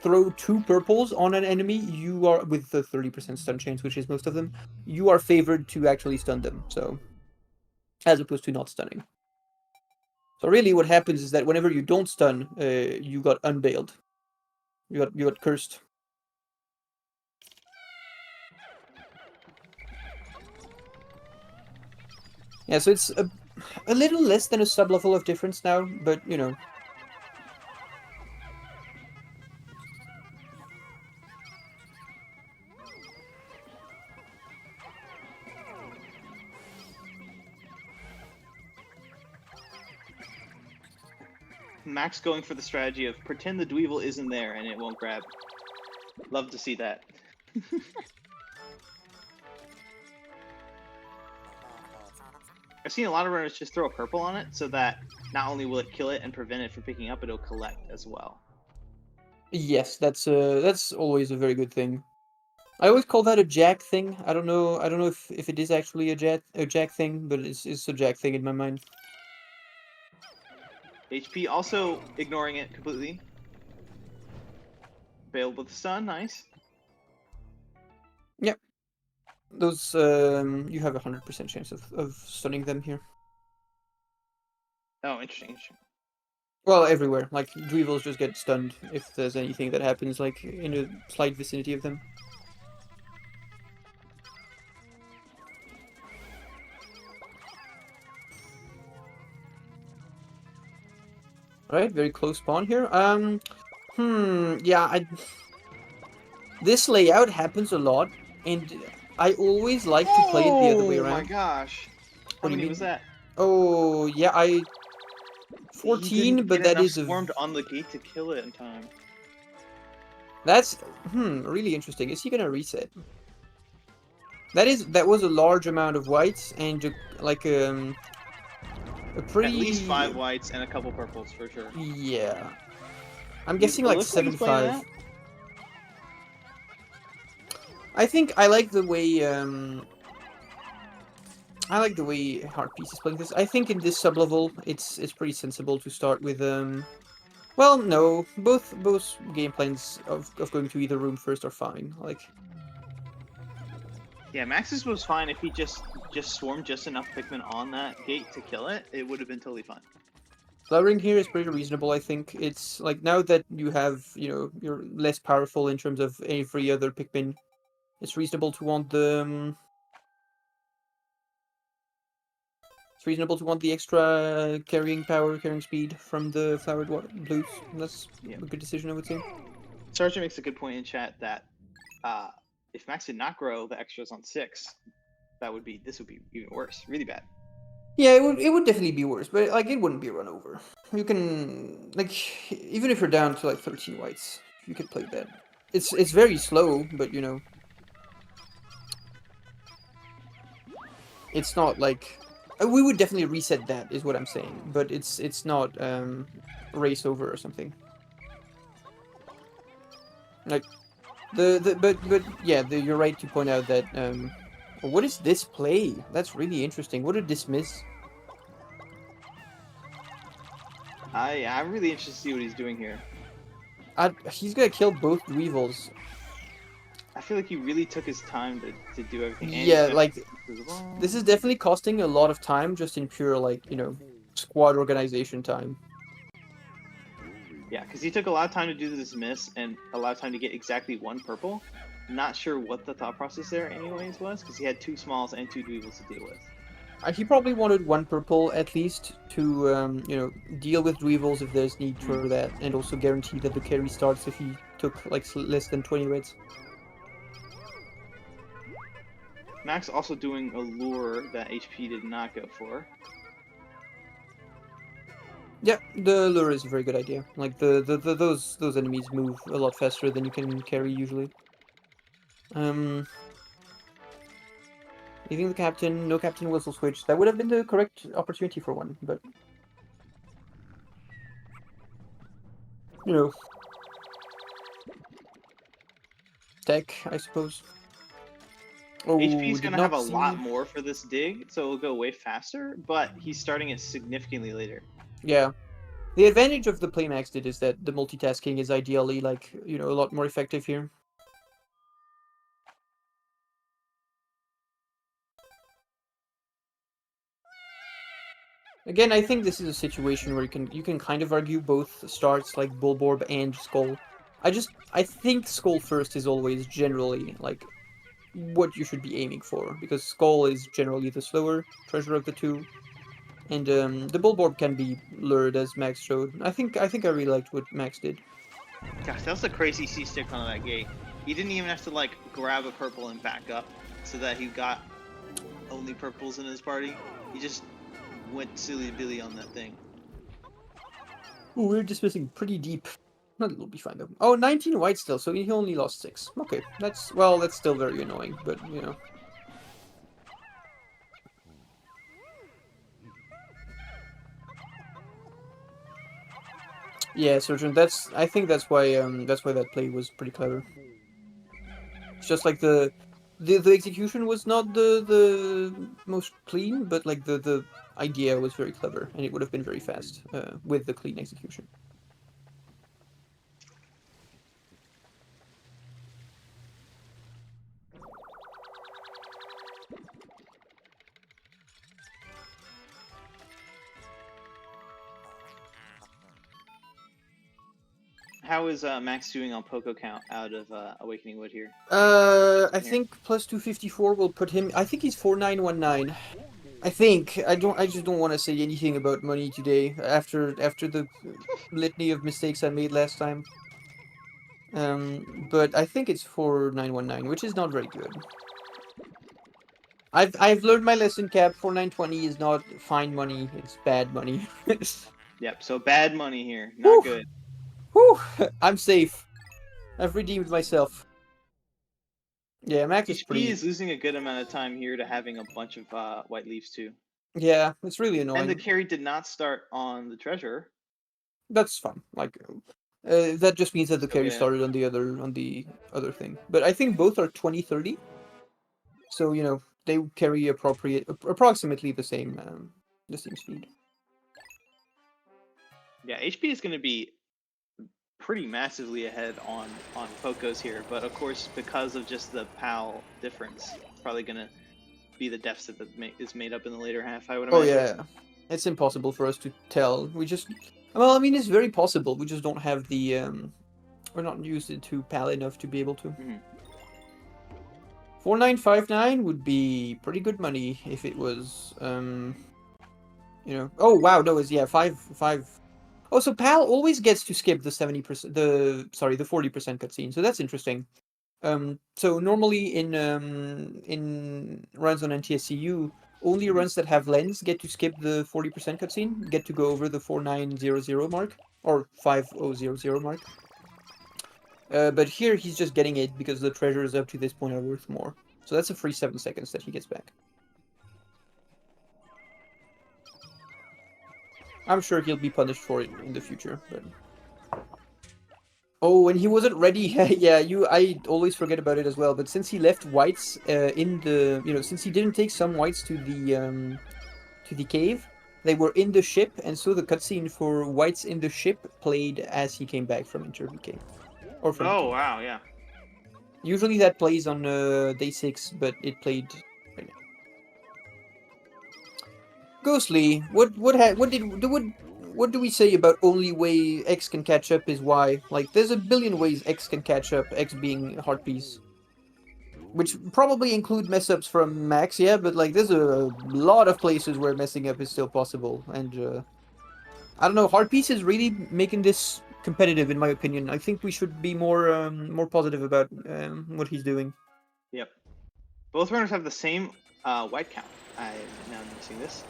throw 2 purples on an enemy, you are with the 30% stun chance, which is most of them. You are favored to actually stun them, so as opposed to not stunning. So really, what happens is that whenever you don't stun, you got unbailed. You got cursed. Yeah, so it's a little less than a sub-level of difference now, but Max going for the strategy of pretend the Dweevil isn't there and it won't grab. Love to see that. I've seen a lot of runners just throw a purple on it so that not only will it kill it and prevent it from picking up, it'll collect as well. Yes, that's always a very good thing. I always call that a jack thing. I don't know if it is actually a jack thing, but it's a jack thing in my mind. HP also ignoring it completely. Bailed with the stun, nice. Yep. Those you have 100% chance of stunning them here. Oh, interesting. Well, everywhere. Like Dweevils just get stunned if there's anything that happens like in a slight vicinity of them. Right, very close spawn here. Yeah, this layout happens a lot, and I always like to play it the other way Oh my around. gosh! What How do you many was mean? that? Oh, yeah, He 14, didn't but get that enough is swarmed on the gate to kill it in time. that's really interesting. Is he gonna reset? That was a large amount of whites and like a At least pretty 5 whites and a couple purples for sure. yeah. I'm It guessing like looks like he's playing 7-5. that. I think I like the way Heart Piece is playing this. I think in this sublevel it's pretty sensible to start with well, no, both game plans of going to either room first are fine. Like Yeah, Max's was fine if he just swarmed just enough Pikmin on that gate to kill it. It would have been totally fine. flowering here is pretty reasonable. I think it's like now that you have you're less powerful in terms of every other Pikmin. It's reasonable to want the extra carrying power, carrying speed from the flowered blues. That's Yeah. a good decision, I would say. Sergeant makes a good point in chat that if Max did not grow the extras on 6, this would be even worse, really bad. Yeah, it would definitely be worse, but like it wouldn't be run over. You can like even if you're down to like 13 whites, you could play that. It's very slow, but it's not like we would definitely reset that is what I'm saying, but it's not race over or something. Like but yeah, you're right to point out that what is this play? That's really interesting. What a dismiss. I'm really interested to see what he's doing here. He's gonna kill both Dweevils. I feel like he really took his time to do everything. And Yeah, like this is definitely costing a lot of time just in pure like squad organization time. Yeah, because he took a lot of time to do the dismiss and a lot of time to get exactly 1 purple. Not sure what the thought process there anyways was, because he had 2 smalls and 2 dweevils to deal with. He probably wanted 1 purple at least to deal with Dweevils if there's need for that, and also guarantee that the carry starts if he took like less than 20 reds. Max also doing a lure that HP did not go for. Yeah, the lure is a very good idea. Like those enemies move a lot faster than you can carry usually. Leaving the captain, no captain whistle switch. That would have been the correct opportunity for one, but tech, I suppose. Oh, HP is did going to have not a lot see. more for this dig, so it'll go way faster, but he's starting it significantly later. Yeah. The advantage of the play Max did is that the multitasking is ideally like, a lot more effective here. Again, I think this is a situation where you can kind of argue both starts like Bulborb and Skull. I think Skull first is always generally like what you should be aiming for, because Skull is generally the slower treasure of the two, and the Bulborb can be lured as Max showed. I think I really liked what Max did. Gosh, that was a crazy C-stick on that gate. He didn't even have to like grab a purple and back up so that he got only purples in his party. He just went silly billy on that thing. Ooh, we're dismissing pretty deep. Not it'll be fine though. Oh, 19 white still, so he only lost 6. Okay, that's still very annoying, but Yeah, Surgeon, I think that's why that play was pretty clever. It's just like the execution was not the most clean, but like the idea was very clever, and it would have been very fast with the clean execution. How is Max doing on Poco count out of Awakening Wood here? I think plus 254 will put him. I think he's 4919. I think I don't. I just don't want to say anything about money today after the litany of mistakes I made last time. But I think it's 4919, which is not very good. I've learned my lesson, Cap. 4920 is not fine money; it's bad money. Yep. So bad money here. Not Whew, good. whew, I'm safe. I've redeemed myself. Yeah, Max is HP pretty. is losing a good amount of time here to having a bunch of white leaves too. Yeah, it's really And the annoying. carry did not start on the treasure. That's fine. Like, that just means that the Still carry get started on the other thing. But I think both are 2030, so they carry approximately the same speed. Yeah, HP is going to be pretty massively ahead on Poco's here, but of course because of just the PAL difference, it's probably going to be the deficit that is made up in the later half, I would Oh imagine. yeah, it's impossible for us to tell. Well, I mean, it's very possible. We just don't have we're not used to PAL enough to be able to. Mhm. 4959 would be pretty good money if it was Oh wow, no, it's yeah, 5. Oh, so PAL always gets to skip the 70%, the 40% cutscene. So that's interesting. So normally in runs on NTSCU, only runs that have lens get to skip the 40% cutscene, get to go over the 4900 mark or 5000 mark. But here he's just getting it because the treasures up to this point are worth more. So that's a free 7 seconds that he gets back. I'm sure he'll be punished for it in the future, but. Oh, and he wasn't ready. Yeah, I always forget about it as well. But since he left whites in the, since he didn't take some whites to the cave, they were in the ship, and so the cutscene for whites in the ship played as he came back from Interview Cave or from the Oh, cave. wow, yeah. Usually that plays on day 6, but it played right now. Ghostly, what do we say about only way X can catch up is Y? Like, there's a billion ways X can catch up. X being heart piece. Which probably include mess ups from Max, yeah, but like there's a lot of places where messing up is still possible, and I don't know. Hard Piece is really making this competitive, in my opinion. I think we should be more positive about what he's doing. Yep. Both runners have the same white count. I'm now noticing this.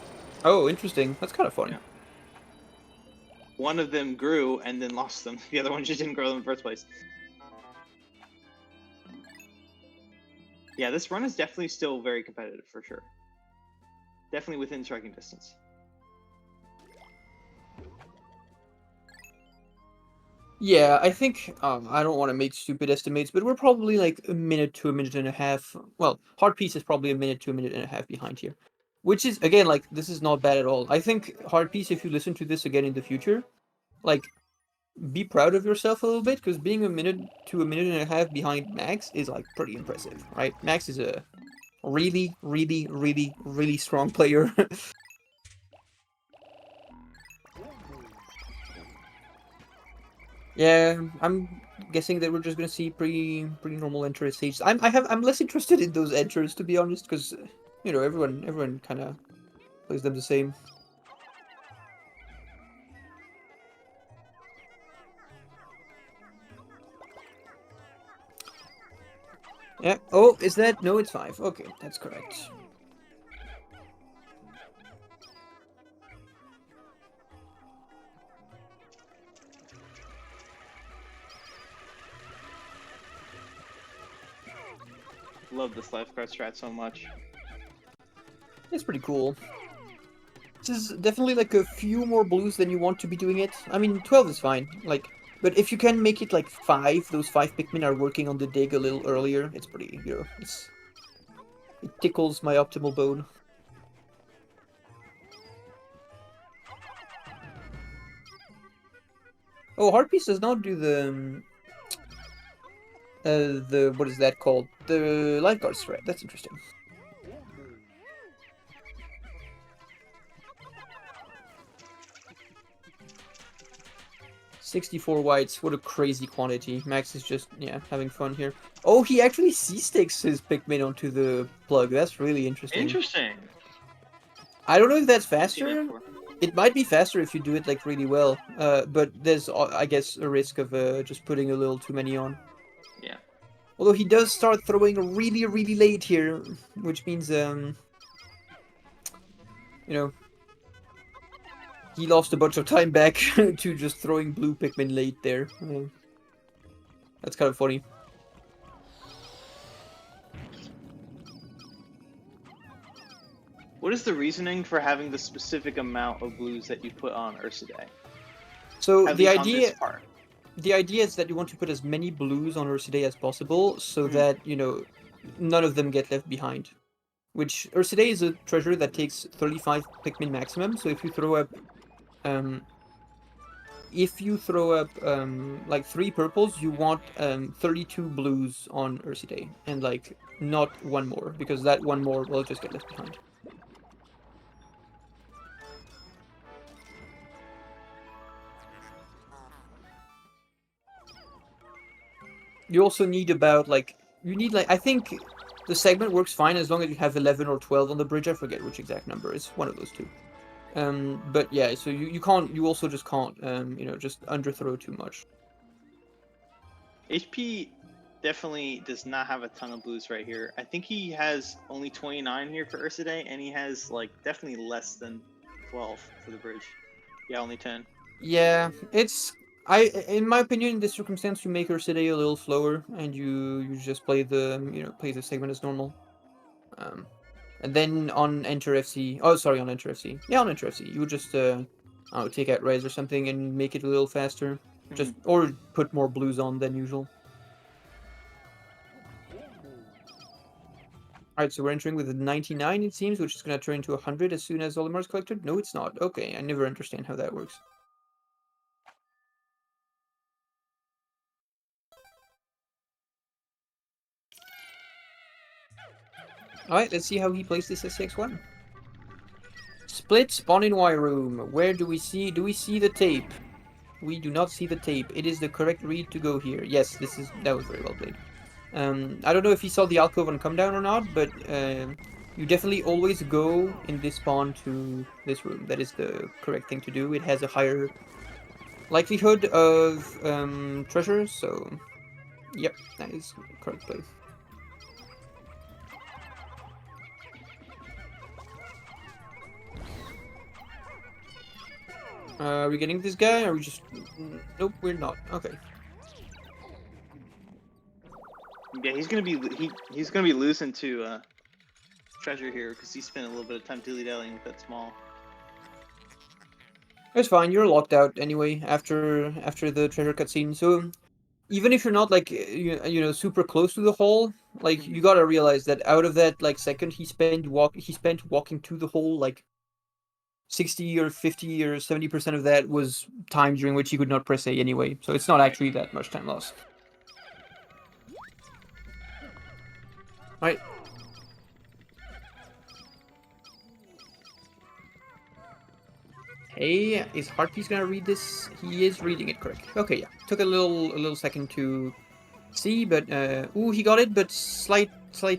Oh, interesting. That's kind of fun. Yeah. One of them grew and then lost them. The other one just didn't grow them in the first place. Yeah, this run is definitely still very competitive for sure. Definitely within striking distance. Yeah, I think I don't want to make stupid estimates, but we're probably like a minute to a minute and a half. Well, Hard Piece is probably a minute to a minute and a half behind here, which is again like this is not bad at all. I think Hard Piece, if you listen to this again in the future, like be proud of yourself a little bit because being a minute to a minute and a half behind Max is like pretty impressive, right? Max is a really, really, really, really strong player. Yeah, I'm guessing that we're just gonna see pretty normal enter stages. I'm less interested in those enters to be honest, because everyone kind of plays them the same. Yeah. Oh, is that no? It's 5. Okay, that's correct. Love this lifeguard strat so much. It's pretty cool. This is definitely like a few more blues than you want to be doing it. I mean, 12 is fine. Like, but if you can make it like 5, those 5 Pikmin are working on the dig a little earlier. It's pretty, it tickles my optimal bone. Oh, Heartpiece does not do the what is that called? The lifeguard threat. That's interesting. $64 whites. What a crazy quantity. Max is just having fun here. Oh, he actually C-sticks his Pikmin onto the plug. That's really interesting. Interesting. I don't know if that's I've seen it faster. before. It might be faster if you do it like really well. But there's I guess a risk of just putting a little too many on. Yeah. Although he does start throwing really late here, which means you know, he lost a bunch of time back to just throwing blue Pikmin late there. That's kind of funny. What is the reasoning for having the specific amount of blues that you put on Ursidae? So At the least on this idea part. the idea is that you want to put as many blues on Ursidae as possible, so Mhm. that none of them get left behind. Which Ursidae is a treasure that takes 35 Pikmin maximum. So um, if you throw up like 3 purples, you want 32 blues on Ursidae, and like not one more, because that one more will just get left behind. You also need about like I think the segment works fine as long as you have 11 or 12 on the bridge. I forget which exact number. It's one of those two. But yeah, so you can't. You also just can't. Just underthrow too much. HP definitely does not have a ton of blues right here. I think he has only 29 here for Ursidae, and he has like definitely less than 12 for the bridge. Yeah, only 10. Yeah, in my opinion, in this circumstance, you make Ursidae a little slower, and you just play the segment as normal. Um, and then on Enter FC. Oh, sorry, on Enter FC. Yeah, on Enter FC, you would just take out Res or something and make it a little faster. Just or put more blues on than usual. Alright, so we're entering with a 99, it seems, which is going to turn into 100 as soon as Olimar's collected? No, it's not. Okay, I never understand how that works. Alright, let's see how he plays this SX1. Split spawn in Y room. Where do we see the tape? We do not see the tape. It is the correct read to go here. Yes, that was very well played. I don't know if he saw the alcove on come down or not, but you definitely always go in this spawn to this room. That is the correct thing to do. It has a higher likelihood of treasure, so yep, that is correct play. Are we getting this guy? Or are we just... Nope, we're not. Okay. Yeah, he's gonna be losing to treasure here because he spent a little bit of time dilly-dallying with that small. It's fine. You're locked out anyway after the treasure cutscene. So even if you're not like super close to the hole, like you gotta realize that out of that like second he spent walking to the hole, like 60 or 50 or 70% of that was time during which he could not press A anyway. So it's not actually that much time lost. Right. Hey, is Heartpiece gonna read this? He is reading it correctly. Okay, yeah. Took a little second to see, but ooh, he got it, but slight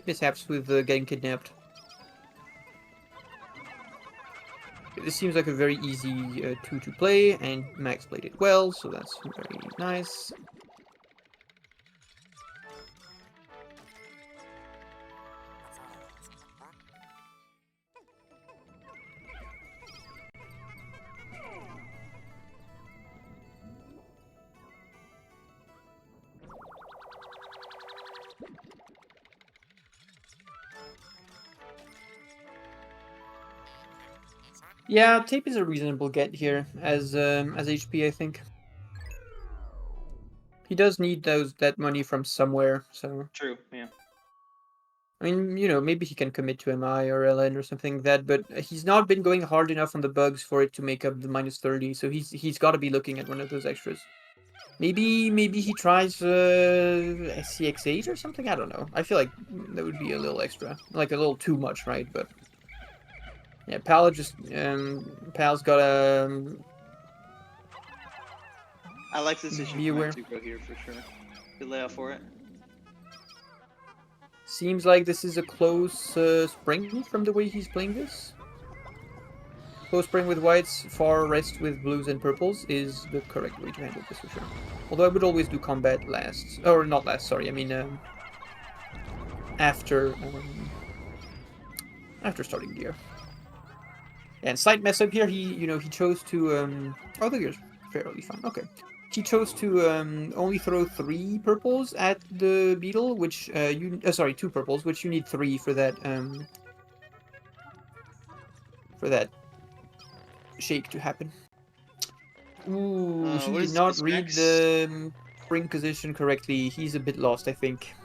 mishaps with getting kidnapped. This seems like a very easy 2 to play, and Max played it well, so that's very nice. Yeah, tape is a reasonable get here as HP, I think. He does need that money from somewhere, so True. Yeah. I mean, maybe he can commit to MI or LN or something like that, but he's not been going hard enough on the bugs for it to make up the -30, so he's got to be looking at one of those extras. Maybe he tries SCX8 or something. I don't know. I feel like that would be a little extra, like a little too much, right? But yeah, Pal's got a. I like the decision Be for my aware. Tuco here for sure. Good layout for it. Seems like this is a close spring from the way he's playing this. Close spring with whites, far rest with blues and purples is the correct way to handle this for sure. Although I would always do combat last, or not last. Sorry, I mean after after starting gear. And slight mess up here. He chose to oh, the gear's fairly fine. Okay. He chose to only throw 3 purples at the beetle, which sorry, 2 purples, which you need 3 for that shake to happen. Ooh, he What did is not this, read Max? the spring position correctly. He's a bit lost, I think.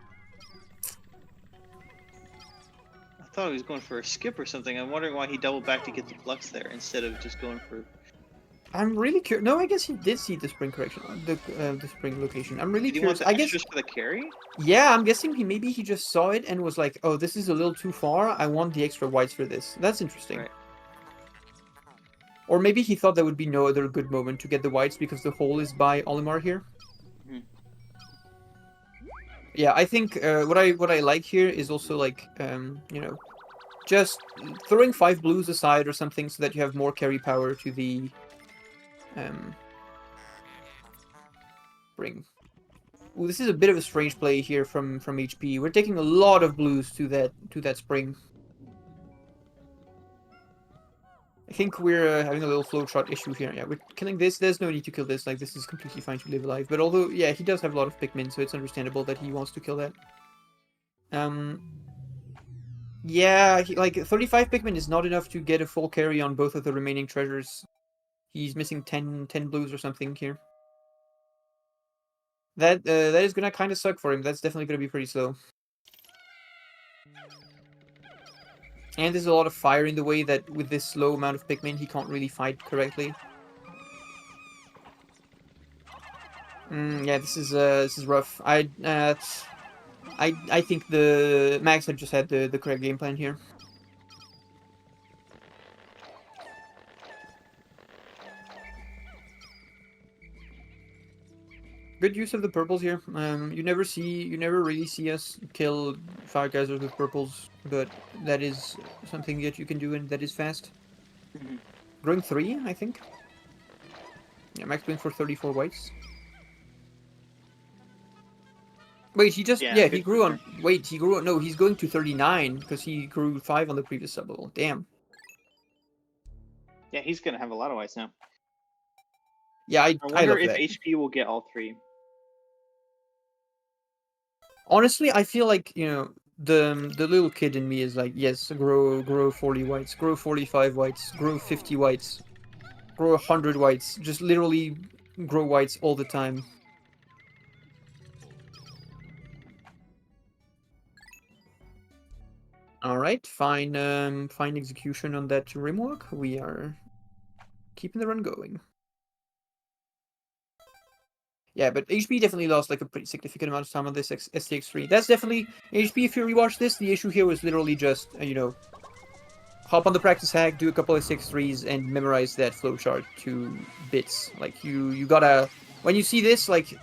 I thought he was going for a skip or something. I'm wondering why he doubled back to get the flux there instead of just going for. I'm really curious. No, I guess he did see the spring correction, the spring location. I'm really Did he want curious. the I guess, extras for the carry? yeah, I'm guessing maybe he just saw it and was like, "Oh, this is a little too far. I want the extra whites for this." That's interesting. Right. Or maybe he thought there would be no other good moment to get the whites because the hole is by Olimar here. Mhm. Yeah, I think what I like here is also like just throwing 5 blues aside or something so that you have more carry power to the spring. Ooh, this is a bit of a strange play here from HP. We're taking a lot of blues to that spring. I think we're having a little flow shot issue here. Yeah, we're killing this. There's no need to kill this. Like, this is completely fine to live alive. But although, yeah, he does have a lot of Pikmin, so it's understandable that he wants to kill that. Yeah, like 35 Pikmin is not enough to get a full carry on both of the remaining treasures. He's missing 10 blues or something here. That is gonna kind of suck for him. That's definitely gonna be pretty slow. And there's a lot of fire in the way that with this slow amount of Pikmin, he can't really fight correctly. Yeah, this is rough. I think the Max had just had the correct game plan here. Good use of the purples here. You never really see us kill fire geysers with purples, but that is something that you can do and that is fast. Mhm. Growing 3, I think. Yeah, Max going for 34 whites. Wait, he just Yeah, he good grew on. corner. Wait, he grew on. No, he's going to 39 because he grew 5 on the previous sub level. Damn. Yeah, he's gonna have a lot of whites now. Yeah, I I wonder love if that. HP will get all 3. Honestly, I feel like the little kid in me is like, yes, grow 40 whites, grow 45 whites, grow 50 whites, grow 100 whites. Just literally grow whites all the time. All right, fine execution on that rimwalk. We are keeping the run going. Yeah, but HP definitely lost like a pretty significant amount of time on this STX3. That's definitely HP. If you rewatch this, the issue here was literally just hop on the practice hack, do a couple of 6-3s, and memorize that flowchart to bits. Like you gotta when you see this, like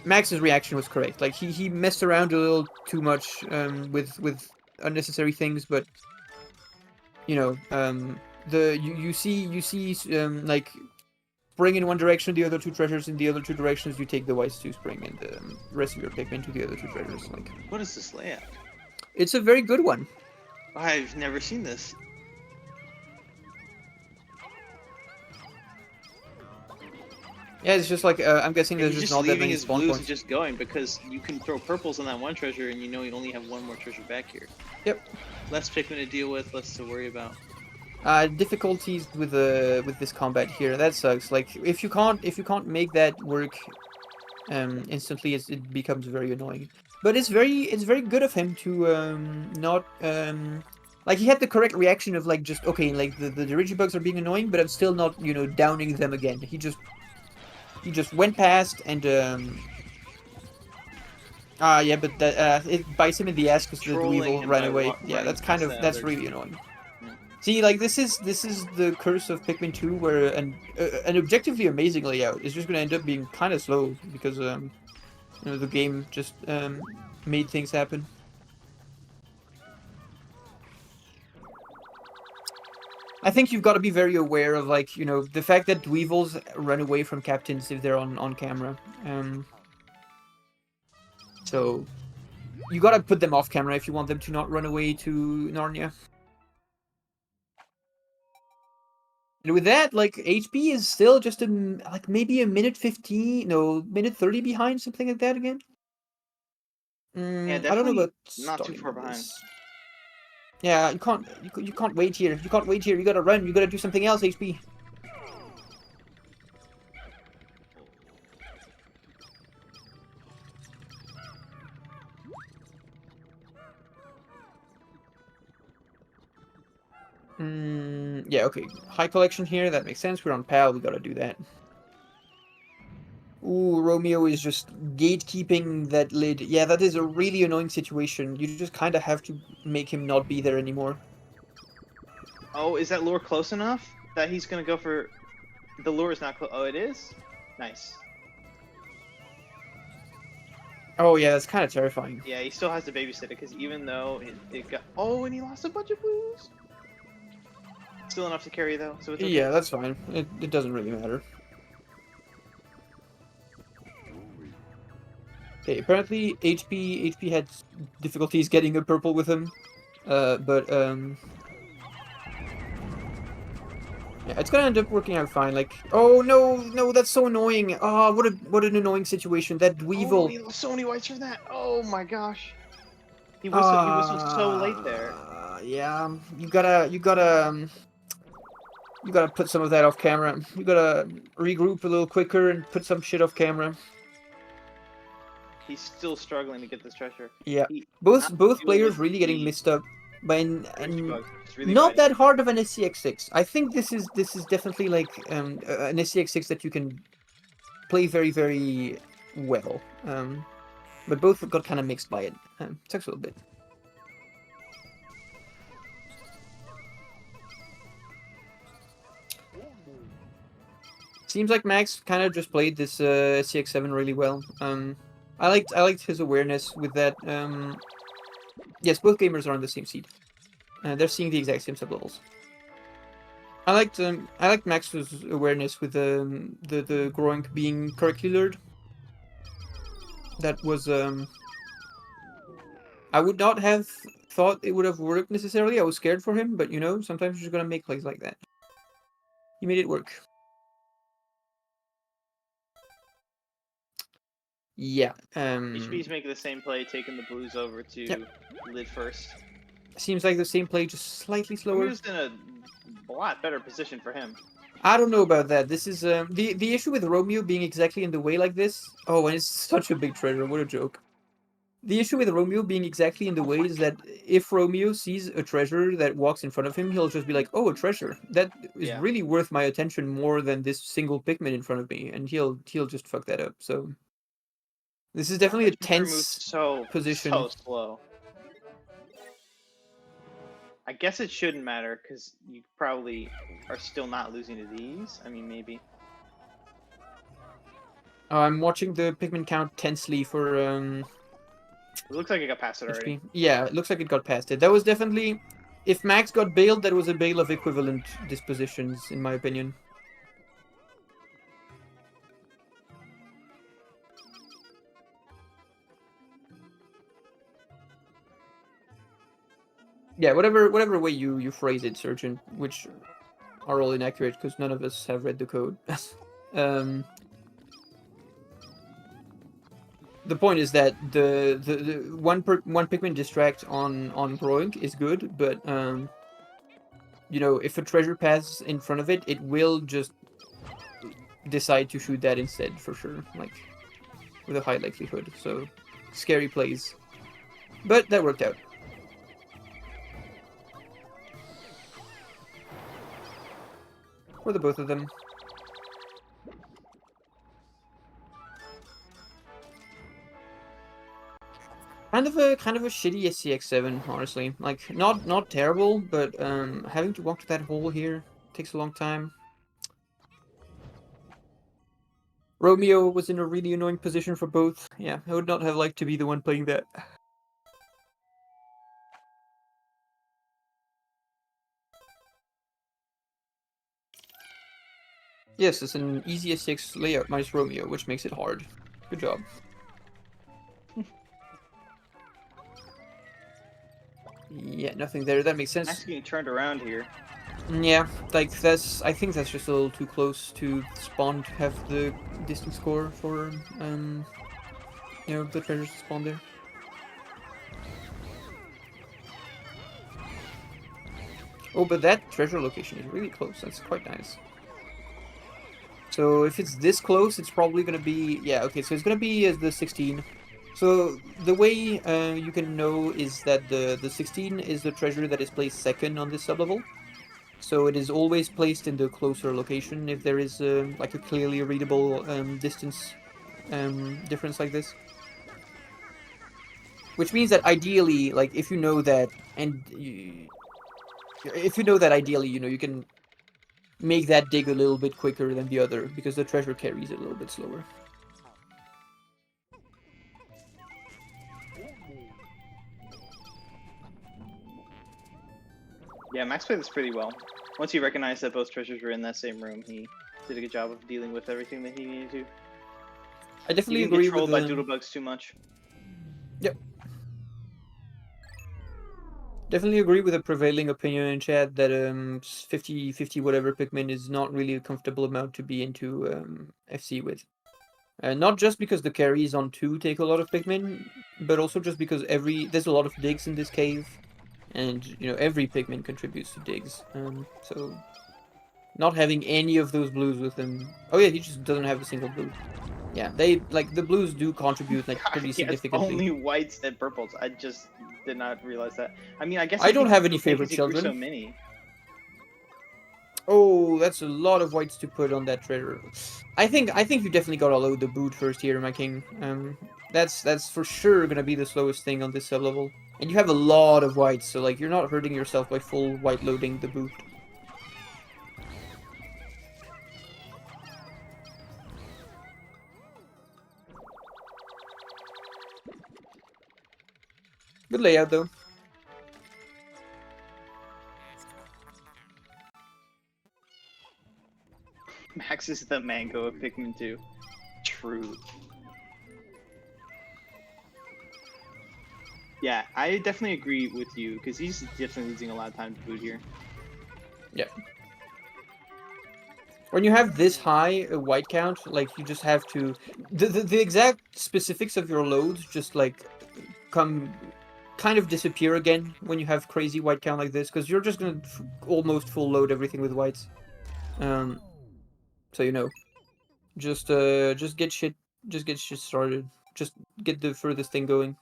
Max's reaction was correct. Like he messed around a little too much with unnecessary things, but you see like spring in one direction, the other 2 treasures in the other 2 directions. You take the whites to spring, and the rest of your Pikmin to the other 2 treasures. Like What is this layout? it's a very good one. I've never seen this. Yeah, it's just like I'm guessing And there's he's just just not that leaving many his spawn blues points. and just going because you can throw purples on that one treasure and you know you only have one more treasure back here. Yep. Less Pikmin to deal with, less to worry about. Difficulties with this combat here. That sucks. Like if you can't make that work instantly, it becomes very annoying. But it's very good of him to not like he had the correct reaction of like just okay, like the Digibugs are being annoying, but I'm still not downing them again. He just went past and yeah, but that it bites him in the ass because the Trolling Weevil him ran by away. Yeah, running that's kind past of that that's other- really annoying. Yeah. See, like this is the curse of Pikmin 2, where an objectively amazing layout is just gonna end up being kind of slow because the game just made things happen. I think you've got to be very aware of, like, you know, the fact that Dweevils run away from captains if they're on camera. So you got to put them off camera if you want them to not run away to Narnia. And with that, like, HP is still just like maybe a minute 15, no, minute 30 behind, something like that again. Yeah, I don't know definitely about not too starting far behind. this. Yeah, you can't wait here. You can't wait here. You gotta run. You gotta do something else, HP. Yeah, okay. High collection here. That makes sense. We're on PAL. We gotta do that. Ooh, Romeo is just gatekeeping that lid. Yeah, that is a really annoying situation. You just kind of have to make him not be there anymore. Oh, is that lure close enough that he's gonna go for? The lure is not close. Oh, it is. Nice. Oh yeah, that's kind of terrifying. Yeah, he still has to babysit it because even though it got. Oh, and he lost a bunch of blues. Still enough to carry though, so it's okay. Yeah, that's fine. It doesn't really matter. Okay, apparently HP had difficulties getting a purple with him, but yeah, it's gonna end up working out fine. Like, oh no, that's so annoying. Oh, what an annoying situation. That Oh, Dweevil. he lost so many whites for that. Oh my gosh. He whistled so late there. Yeah, you gotta put some of that off camera. You gotta regroup a little quicker and put some shit off camera. He's still struggling to get this treasure. Yeah, He not both doing players with really getting the missed up by energy bugs. It's really not biting. that hard of an SCX6. I think this is definitely like an SCX6 that you can play very well. But both got kind of mixed by it. Sucks a little bit. Seems like Max kind of just played this CX7 really well. I liked his awareness with that. Yes, both gamers are on the same seed. They're seeing the exact same sublevels. I liked Max's awareness with the Groink being correctly lured. That was I would not have thought it would have worked necessarily. I was scared for him, but you know, sometimes you're just gonna make plays like that. He made it work. Yeah. HP's making the same play, taking the blues over to Yep. lid first. Seems like the same play, just slightly slower. Romeo's in a lot better position for him. I don't know about that. This is the issue with Romeo being exactly in the way like this. Oh, and it's such a big treasure. What a joke. The issue with Romeo being exactly in the way is that if Romeo sees a treasure that walks in front of him, he'll just be like, "Oh, a treasure. That is Yeah. really worth my attention more than this single Pikmin in front of me," and he'll just fuck that up. So this is definitely a That treasure moves tense so position. slow. I guess it shouldn't matter because you probably are still not losing to these. I mean, maybe. I'm watching the Pikmin count tensely for It looks like it got past it already. HP. Yeah, it looks like it got past it. That was definitely, if Max got bailed, that was a bail of equivalent dispositions, in my opinion. Yeah, whatever way you phrase it, Surgeon, which are all inaccurate because none of us have read the code. um, the point is that the one Pikmin distract on Groink is good, but you know, if a treasure passes in front of it, it will just decide to shoot that instead for sure, like with a high likelihood. So scary plays, but that worked out. For the both of them. Kind of a shitty SCX7, honestly. Like not terrible, but having to walk to that hole here takes a long time. Romeo was in a really annoying position for both. Yeah, I would not have liked to be the one playing that. Yes, it's an easy S6 layout minus Romeo, which makes it hard. Good job. Yeah, nothing there. That makes Max sense. getting turned around here. Yeah, like I think that's just a little too close to spawn to have the distance score for the treasures to spawn there. Oh, but that treasure location is really close. That's quite nice. So if it's this close, it's probably gonna be okay. So it's gonna be the 16. So the way you can know is that the 16 is the treasure that is placed second on this sublevel. So it is always placed in the closer location if there is like a clearly readable distance difference like this. Which means that ideally, like if you know that, if you know that ideally, you can make that dig a little bit quicker than the other because the treasure carries it a little bit slower. Yeah, Max played this pretty well. Once he recognized that both treasures were in that same room, he did a good job of dealing with everything that he needed to. I He definitely didn't get agree with trolled by the. doodlebugs too much. Yep. Definitely agree with the prevailing opinion in chat that 50 whatever Pikmin is not really a comfortable amount to be into FC with. Not just because the carries on 2 take a lot of Pikmin, but also just because there's a lot of digs in this cave, and every Pikmin contributes to digs. So not having any of those blues with him. Oh yeah, he just doesn't have a single blue. Yeah, the blues do contribute like God, pretty he has significantly. only whites and purples. I just did not realize that. I mean, I guess I don't have any okay favorite 'cause he grew so children. many. Oh, that's a lot of whites to put on that treasure. I think you definitely gotta load the boot first here, my king. That's for sure gonna be the slowest thing on this sublevel. And you have a lot of whites, so like you're not hurting yourself by full white loading the boot. Good layout though. Max is the mango of Pikmin 2. True. Yeah, I definitely agree with you because he's definitely losing a lot of time to boot here. Yeah. When you have this high a white count, like you just have to the exact specifics of your loads just like come kind of disappear again when you have crazy white count like this because you're just gonna almost full load everything with whites. So just get shit started. Just get the furthest thing going.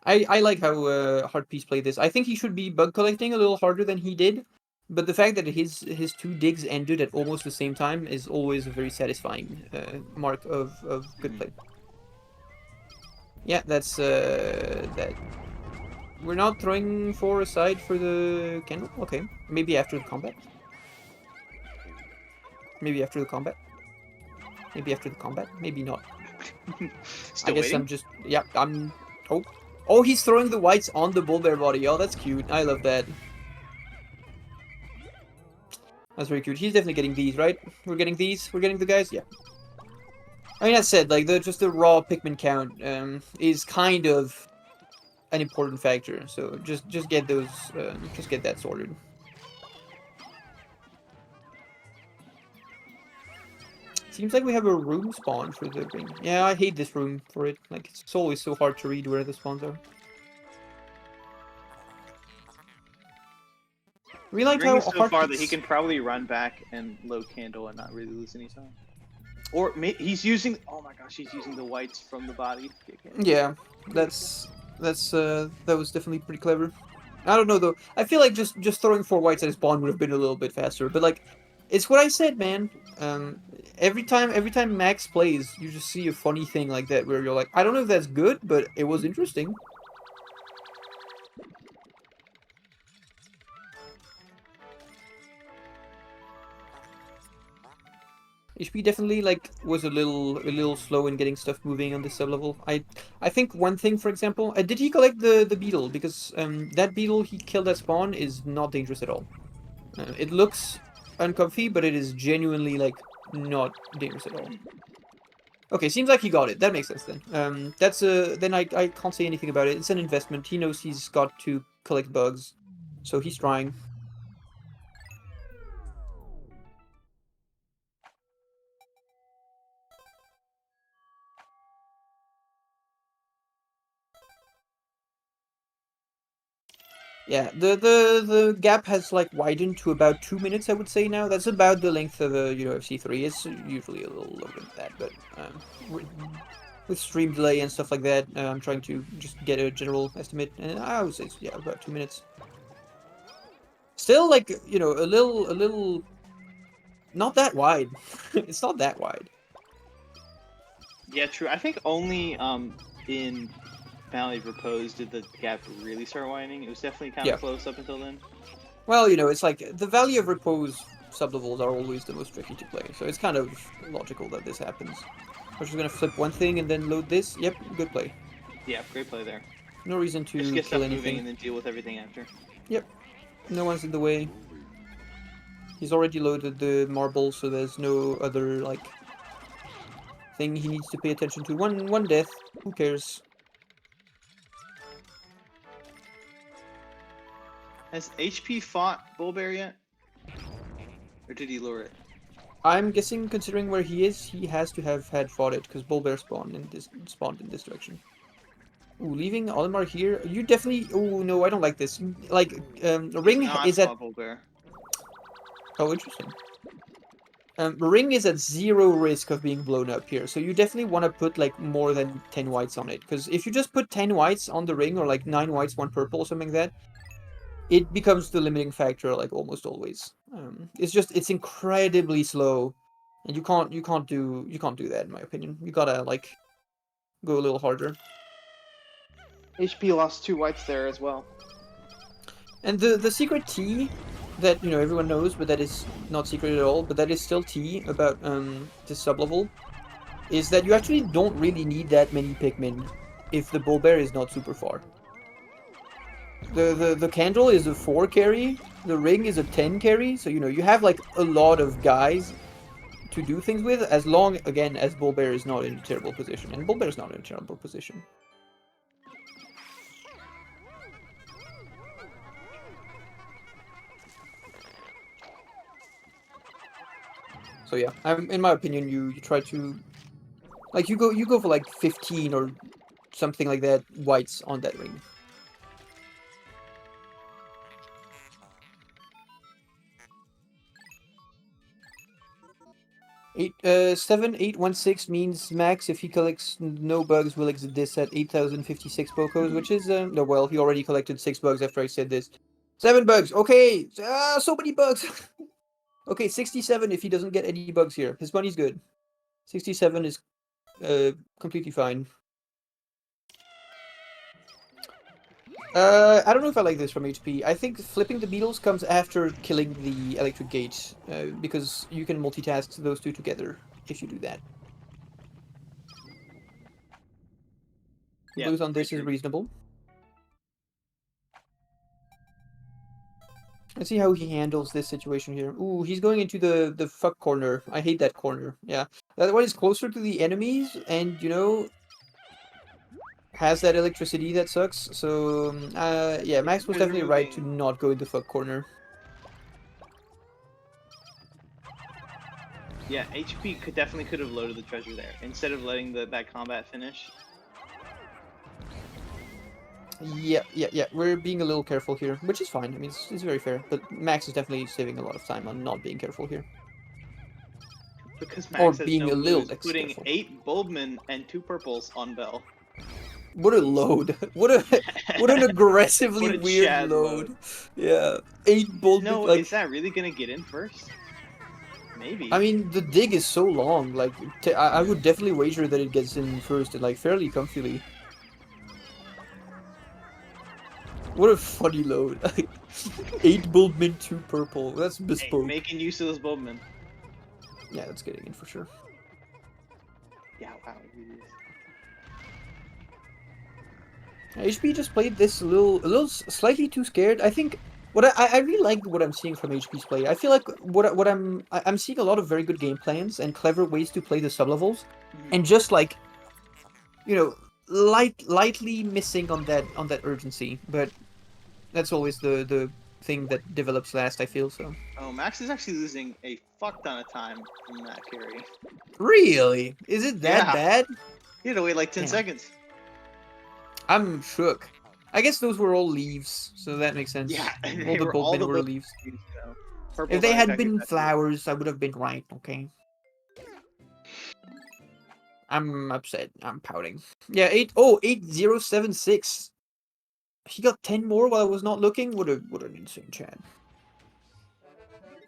I like how Hard Piece played this. I think he should be bug collecting a little harder than he did, but the fact that his 2 digs ended at almost the same time is always a very satisfying mark of good play. Yeah, that's that. We're not throwing 4 aside for the candle. Okay, maybe after the combat. Maybe after the combat. Maybe after the combat. Maybe not. Still I guess waiting? I'm just I'm. Oh, he's throwing the whites on the bull bear body. Oh, that's cute. I love that. That's very cute. He's definitely getting these, right? We're getting these. We're getting the guys. Yeah. I mean, that said, like just the raw Pikmin count is kind of an important factor. So just get those. Just get that sorted. Seems like we have a room spawn for the ring. Yeah, I hate this room for it. Like it's always so hard to read where the spawns are. We like Ring how is so far that he Heartbeats- can probably run back and load candle and not really lose any time. Or he's using. Oh my gosh, he's using the whites from the body. Yeah, that was definitely pretty clever. I don't know though. I feel like just throwing 4 whites at his spawn would have been a little bit faster. But like, it's what I said, man. Every time Max plays, you just see a funny thing like that where you're like, I don't know if that's good, but it was interesting. HP definitely like was a little slow in getting stuff moving on this sublevel. I think one thing, for example, did he collect the beetle? Because that beetle he killed at spawn is not dangerous at all. It looks uncomfy, but it is genuinely like not dangerous at all. Okay, seems like he got it. That makes sense then. That's then I can't say anything about it. It's an investment. He knows he's got to collect bugs, so he's trying. Yeah, the gap has like widened to about 2 minutes, I would say now. That's about the length of a FC3. It's usually a little lower than that, but with, with stream delay and stuff like that, I'm trying to just get a general estimate, and I would say it's, yeah, about 2 minutes. Still, like, a little, not that wide. It's not that wide. Yeah, true. I think only in Valley of Repose did the gap really start widening. It was definitely kind of Yeah. close up until then. Well, it's like the Valley of Repose sublevels are always the most tricky to play, so it's kind of logical that this happens. We're just gonna flip one thing and then load this. Yep, good play. Yeah, great play there. No reason Just to get kill stuff moving anything. and then deal with everything after. Yep, no one's in the way. He's already loaded the marble, so there's no other, like, thing he needs to pay attention to. One death, who cares? Has HP fought Bullbear yet? Or did he lure it? I'm guessing, considering where he is, he has to have had fought it, because Bullbear spawned in this direction. Ooh, leaving Olimar here. You definitely. Oh no, I don't like this. Like, Ring Not is at. fought Bullbear. Oh, interesting. Ring is at 0 risk of being blown up here, so you definitely want to put like more than 10 whites on it. Because if you just put 10 whites on the ring, or like 9 whites, 1 purple, or something like that, it becomes the limiting factor, like almost always. It's incredibly slow, and you can't do that, in my opinion. You gotta like go a little harder. HP lost 2 whites there as well. And the secret T that everyone knows, but that is not secret at all, but that is still T about this sublevel, is that you actually don't really need that many Pikmin if the Bullbear is not super far. The candle is a 4 carry, the ring is a 10 carry, so you have like a lot of guys to do things with, as long again as Bullbear is not in a terrible position, and Bullbear is not in a terrible position. So yeah, in my opinion, you try to, like, you go for like 15 or something like that whites on that ring. Eight 7816 means max if he collects no bugs will exit this at 8056 Pokos, which is no, well, he already collected 6 bugs after I said this. 7 bugs. Okay, so many bugs. Okay, 67 if he doesn't get any bugs here. His money's good. 67 is completely fine. I don't know if I like this from HP. I think flipping the beetles comes after killing the electric gate, because you can multitask those two together if you do that. Yeah, Lose on very this is true. reasonable. Let's see how he handles this situation here. Ooh, he's going into the fuck corner. I hate that corner. Yeah, that one is closer to the enemies, and has that electricity that sucks. So yeah, Max was They're definitely right to moving. not go in the fuck corner. Yeah, HP could have loaded the treasure there instead of letting that combat finish. Yeah. We're being a little careful here, which is fine. I mean, it's very fair. But Max is definitely saving a lot of time on not being careful here. Because Or Max has being no a little moves, less putting careful. 8 Bulbmen and 2 purples on Bell. What a load. What an aggressively What a weird Chad load. Yeah. 8 bolt, No, like, is that really gonna get in first? Maybe. I mean, the dig is so long. Like, I would definitely wager that it gets in first, and like fairly comfily. What a funny load. 8 Bulbmin, 2 purple. That's Hey, bespoke. making use of those Bulbmen. Yeah, that's getting in for sure. Yeah, wow. It really is. HP just played this a little slightly too scared. I think What I really like what I'm seeing from HP's play. I feel like I'm seeing a lot of very good game plans and clever ways to play the sublevels, Mhm. and just like lightly missing on that urgency. But that's always the thing that develops last. I feel so. Oh, Max is actually losing a fuck ton of time from that carry. Really, is it that Yeah, bad? he had to wait like 10 Damn, seconds. I'm shook. I guess those were all leaves, so that makes sense. Yeah, and All they the were all Boltmen the were little leaves. things, If Purple's they had unaffected. been That's it. flowers, I would have been right. Okay. I'm upset. I'm pouting. Yeah, 8076. He got 10 more while I was not looking. What an insane chat.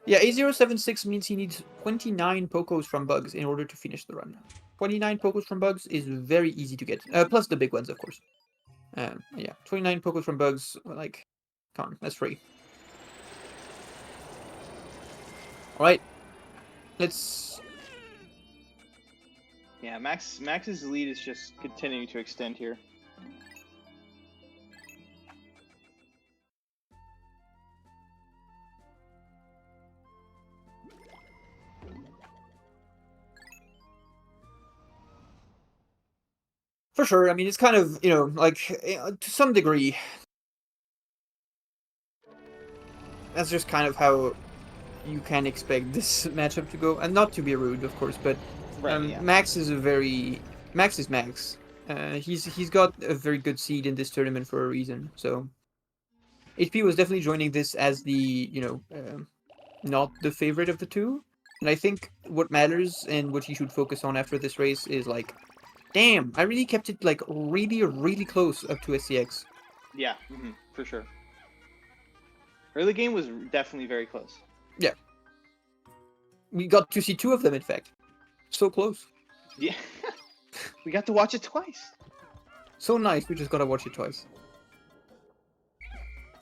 Yeah, 8076 means he needs 29 Pokos from bugs in order to finish the run. 29 Pokos from bugs is very easy to get. Plus the big ones, of course. Yeah, 29 Pokos from bugs, like, come on, that's free. Alright, let's... Yeah, Max's lead is just continuing to extend here. For sure, I mean, it's kind of, like, to some degree, that's just kind of how you can expect this matchup to go. And not to be rude, of course, but Right. Yeah. Max is Max is Max. He's got a very good seed in this tournament for a reason. So HP was definitely joining this as the not the favorite of the two. And I think what matters and what you should focus on after this race is like, damn, I really kept it like really close up to SCX. Yeah. For sure. Early game was definitely very close. Yeah, we got to see two of them. In fact, so close, Yeah. We got to watch it twice. so nice. We just gotta watch it twice.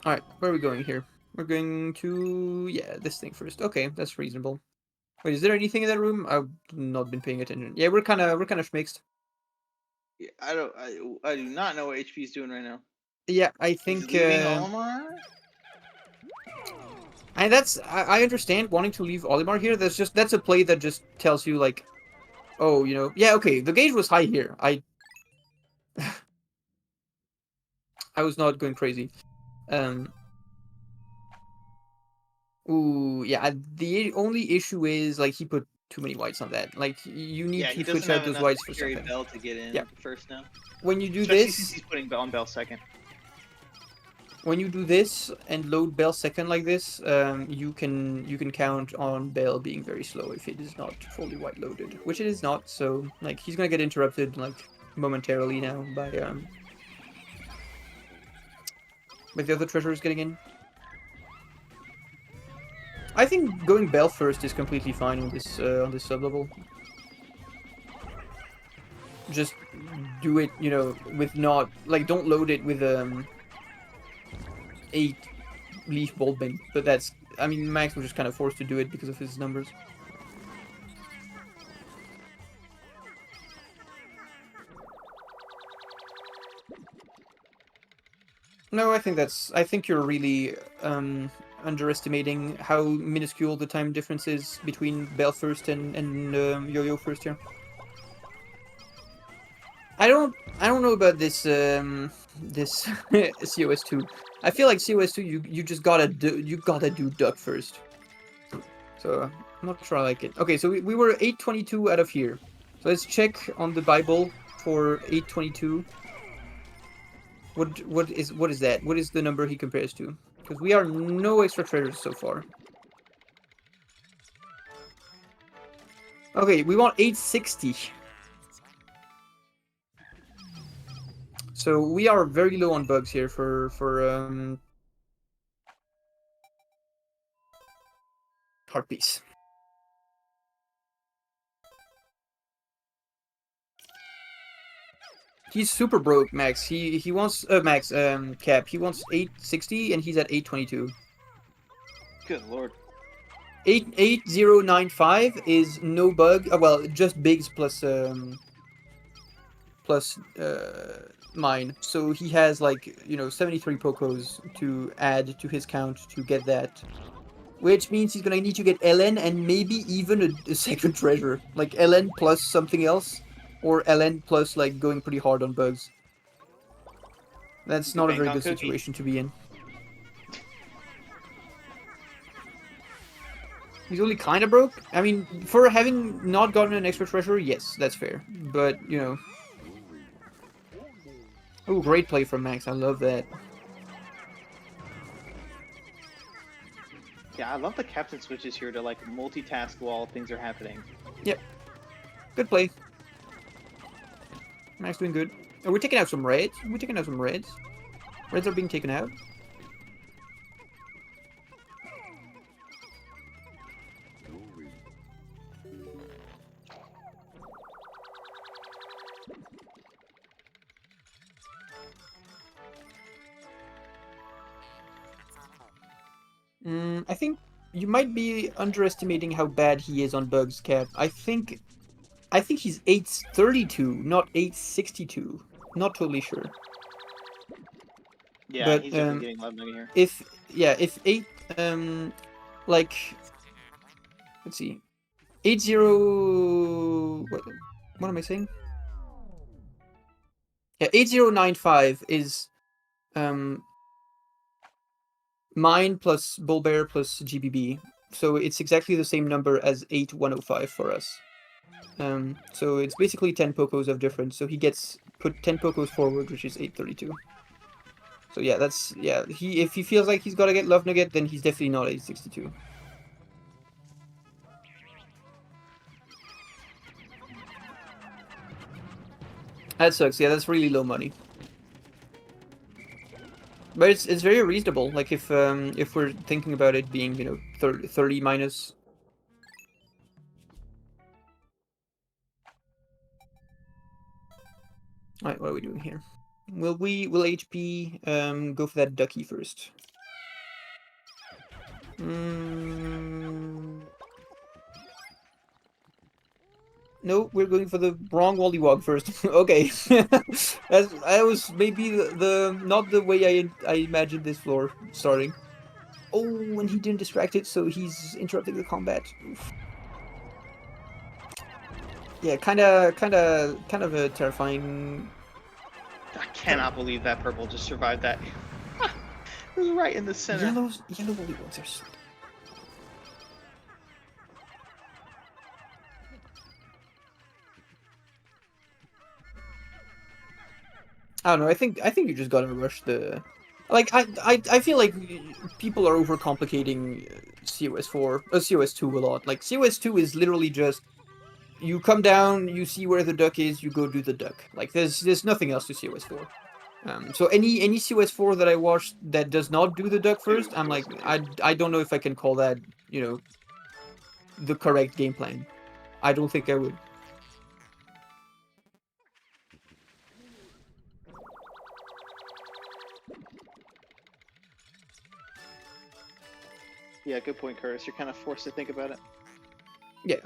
All right, where are we going here? We're going to this thing first. Okay, that's reasonable. Wait, is there anything in that room? I've not been paying attention. Yeah, we're kind of mixed. Yeah, I do not know what HP is doing right now. Yeah, I He's think leaving Olimar. and I understand wanting to leave Olimar here. That's a play that just tells you like, oh, yeah, okay, the gauge was high here. I was not going crazy. Ooh, yeah. The only issue is like he put too many whites on that. Like you need Yeah, to he doesn't switch out have those enough whites to for carry something. Bell to get in Yeah. first now. When you do Especially since this, he's putting Bell on Bell second. and load Bell second like this, you can count on Bell being very slow if it is not fully white loaded, which it is not. So like he's gonna get interrupted like momentarily now by the other treasures getting in. I think going Bell first is completely fine on this sub level. Just do it, with not like don't load it with 8 leaf Boltman, but I mean Max was just kind of forced to do it because of his numbers. No, I think you're really underestimating how minuscule the time difference is between Bell first and Yo-Yo first here. I don't know about this this COS2. I feel like COS2 you just gotta do duck first. So I'm not sure I like it. Okay, so we were 822 out of here. So let's check on the Bible for 822. What is that? What is the number he compares to? Because we are no extra treasures so far. Okay, we want 860. So we are very low on bugs here for heart piece. He's super broke, Max. He wants Max Cap. He wants 860 and he's at 822. Good lord. 8095 is no bug. Well, just bigs plus mine, so he has like 73 Pokos to add to his count to get that. Which means he's gonna need to get LN and maybe even a second treasure. Like LN plus something else. Or LN plus like going pretty hard on bugs. That's You not a bank very on good Cookie. situation to be in. He's only kinda broke. I mean, for having not gotten an extra treasure, yes, that's fair. But, Oh, great play from Max. I love that. Yeah, I love the captain switches here to like multitask while things are happening. Yep. Good play. Max doing good. Oh, we're taking out some reds. We're taking out some reds. Reds are being taken out. I think you might be underestimating how bad he is on bugs, Cap. I think he's 832, not 862. Not totally sure. Yeah, But he's definitely getting love money here. if 8 like let's see. 80 what am I saying? Yeah, 8095 is um mine plus Bullbear plus GBB. So it's exactly the same number as 8105 for us. So it's basically 10 Pokos of difference. So he gets put 10 Pokos forward, which is 832. So yeah, if he feels like he's gotta get Love Nugget, then he's definitely not 862. That sucks. Yeah, that's really low money. But it's very reasonable. Like if we're thinking about it being 30 minus. Alright, what are we doing here? Will HP go for that ducky first? No, we're going for the wrong Wollywog first. Okay, that was maybe the not the way I imagined this floor starting. Oh, and he didn't distract it, so he's interrupting the combat. Oof. Yeah, kind of a terrifying. I cannot believe that purple just survived that. It was right in the center. Yellow Wollywogs are so. I don't know. I think you just gotta rush the. Like I feel like people are overcomplicating COS4, COS2 a lot. Like COS2 is literally just you come down, you see where the duck is, you go do the duck. Like there's nothing else to COS4. So any COS4 that I watch that does not do the duck first, I'm like I don't know if I can call that the correct game plan. I don't think I would. Yeah, good point, Curtis. You're kind of forced to think about it. Yeah.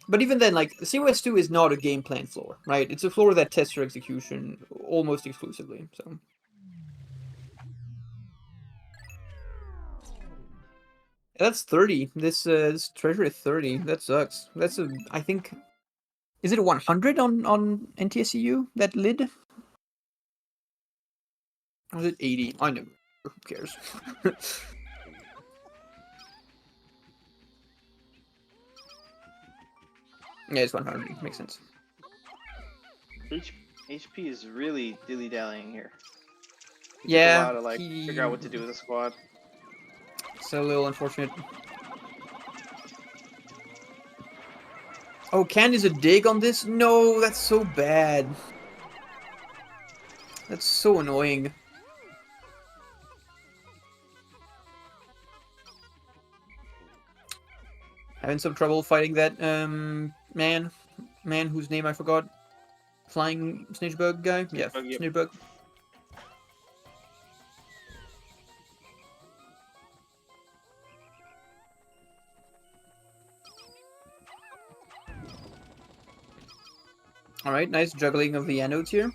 But even then, like, COS2 is not a game plan floor, right? It's a floor that tests your execution almost exclusively, so. That's 30. This treasure is 30. That sucks. I think, is it a 100 on NTSCU, that lid? Or is it 80? I know. Who cares? Yeah, it's 100. Makes sense. HP is really dilly-dallying here. It took Yeah, a while to like figure out what to do with the squad. It's a little unfortunate. Oh, Can is a dig on this? No, that's so bad. That's so annoying. Having some trouble fighting that man whose name I forgot. Flying snitchbug guy? Yeah, Yep. snitchbug. Alright, nice juggling of the anodes here.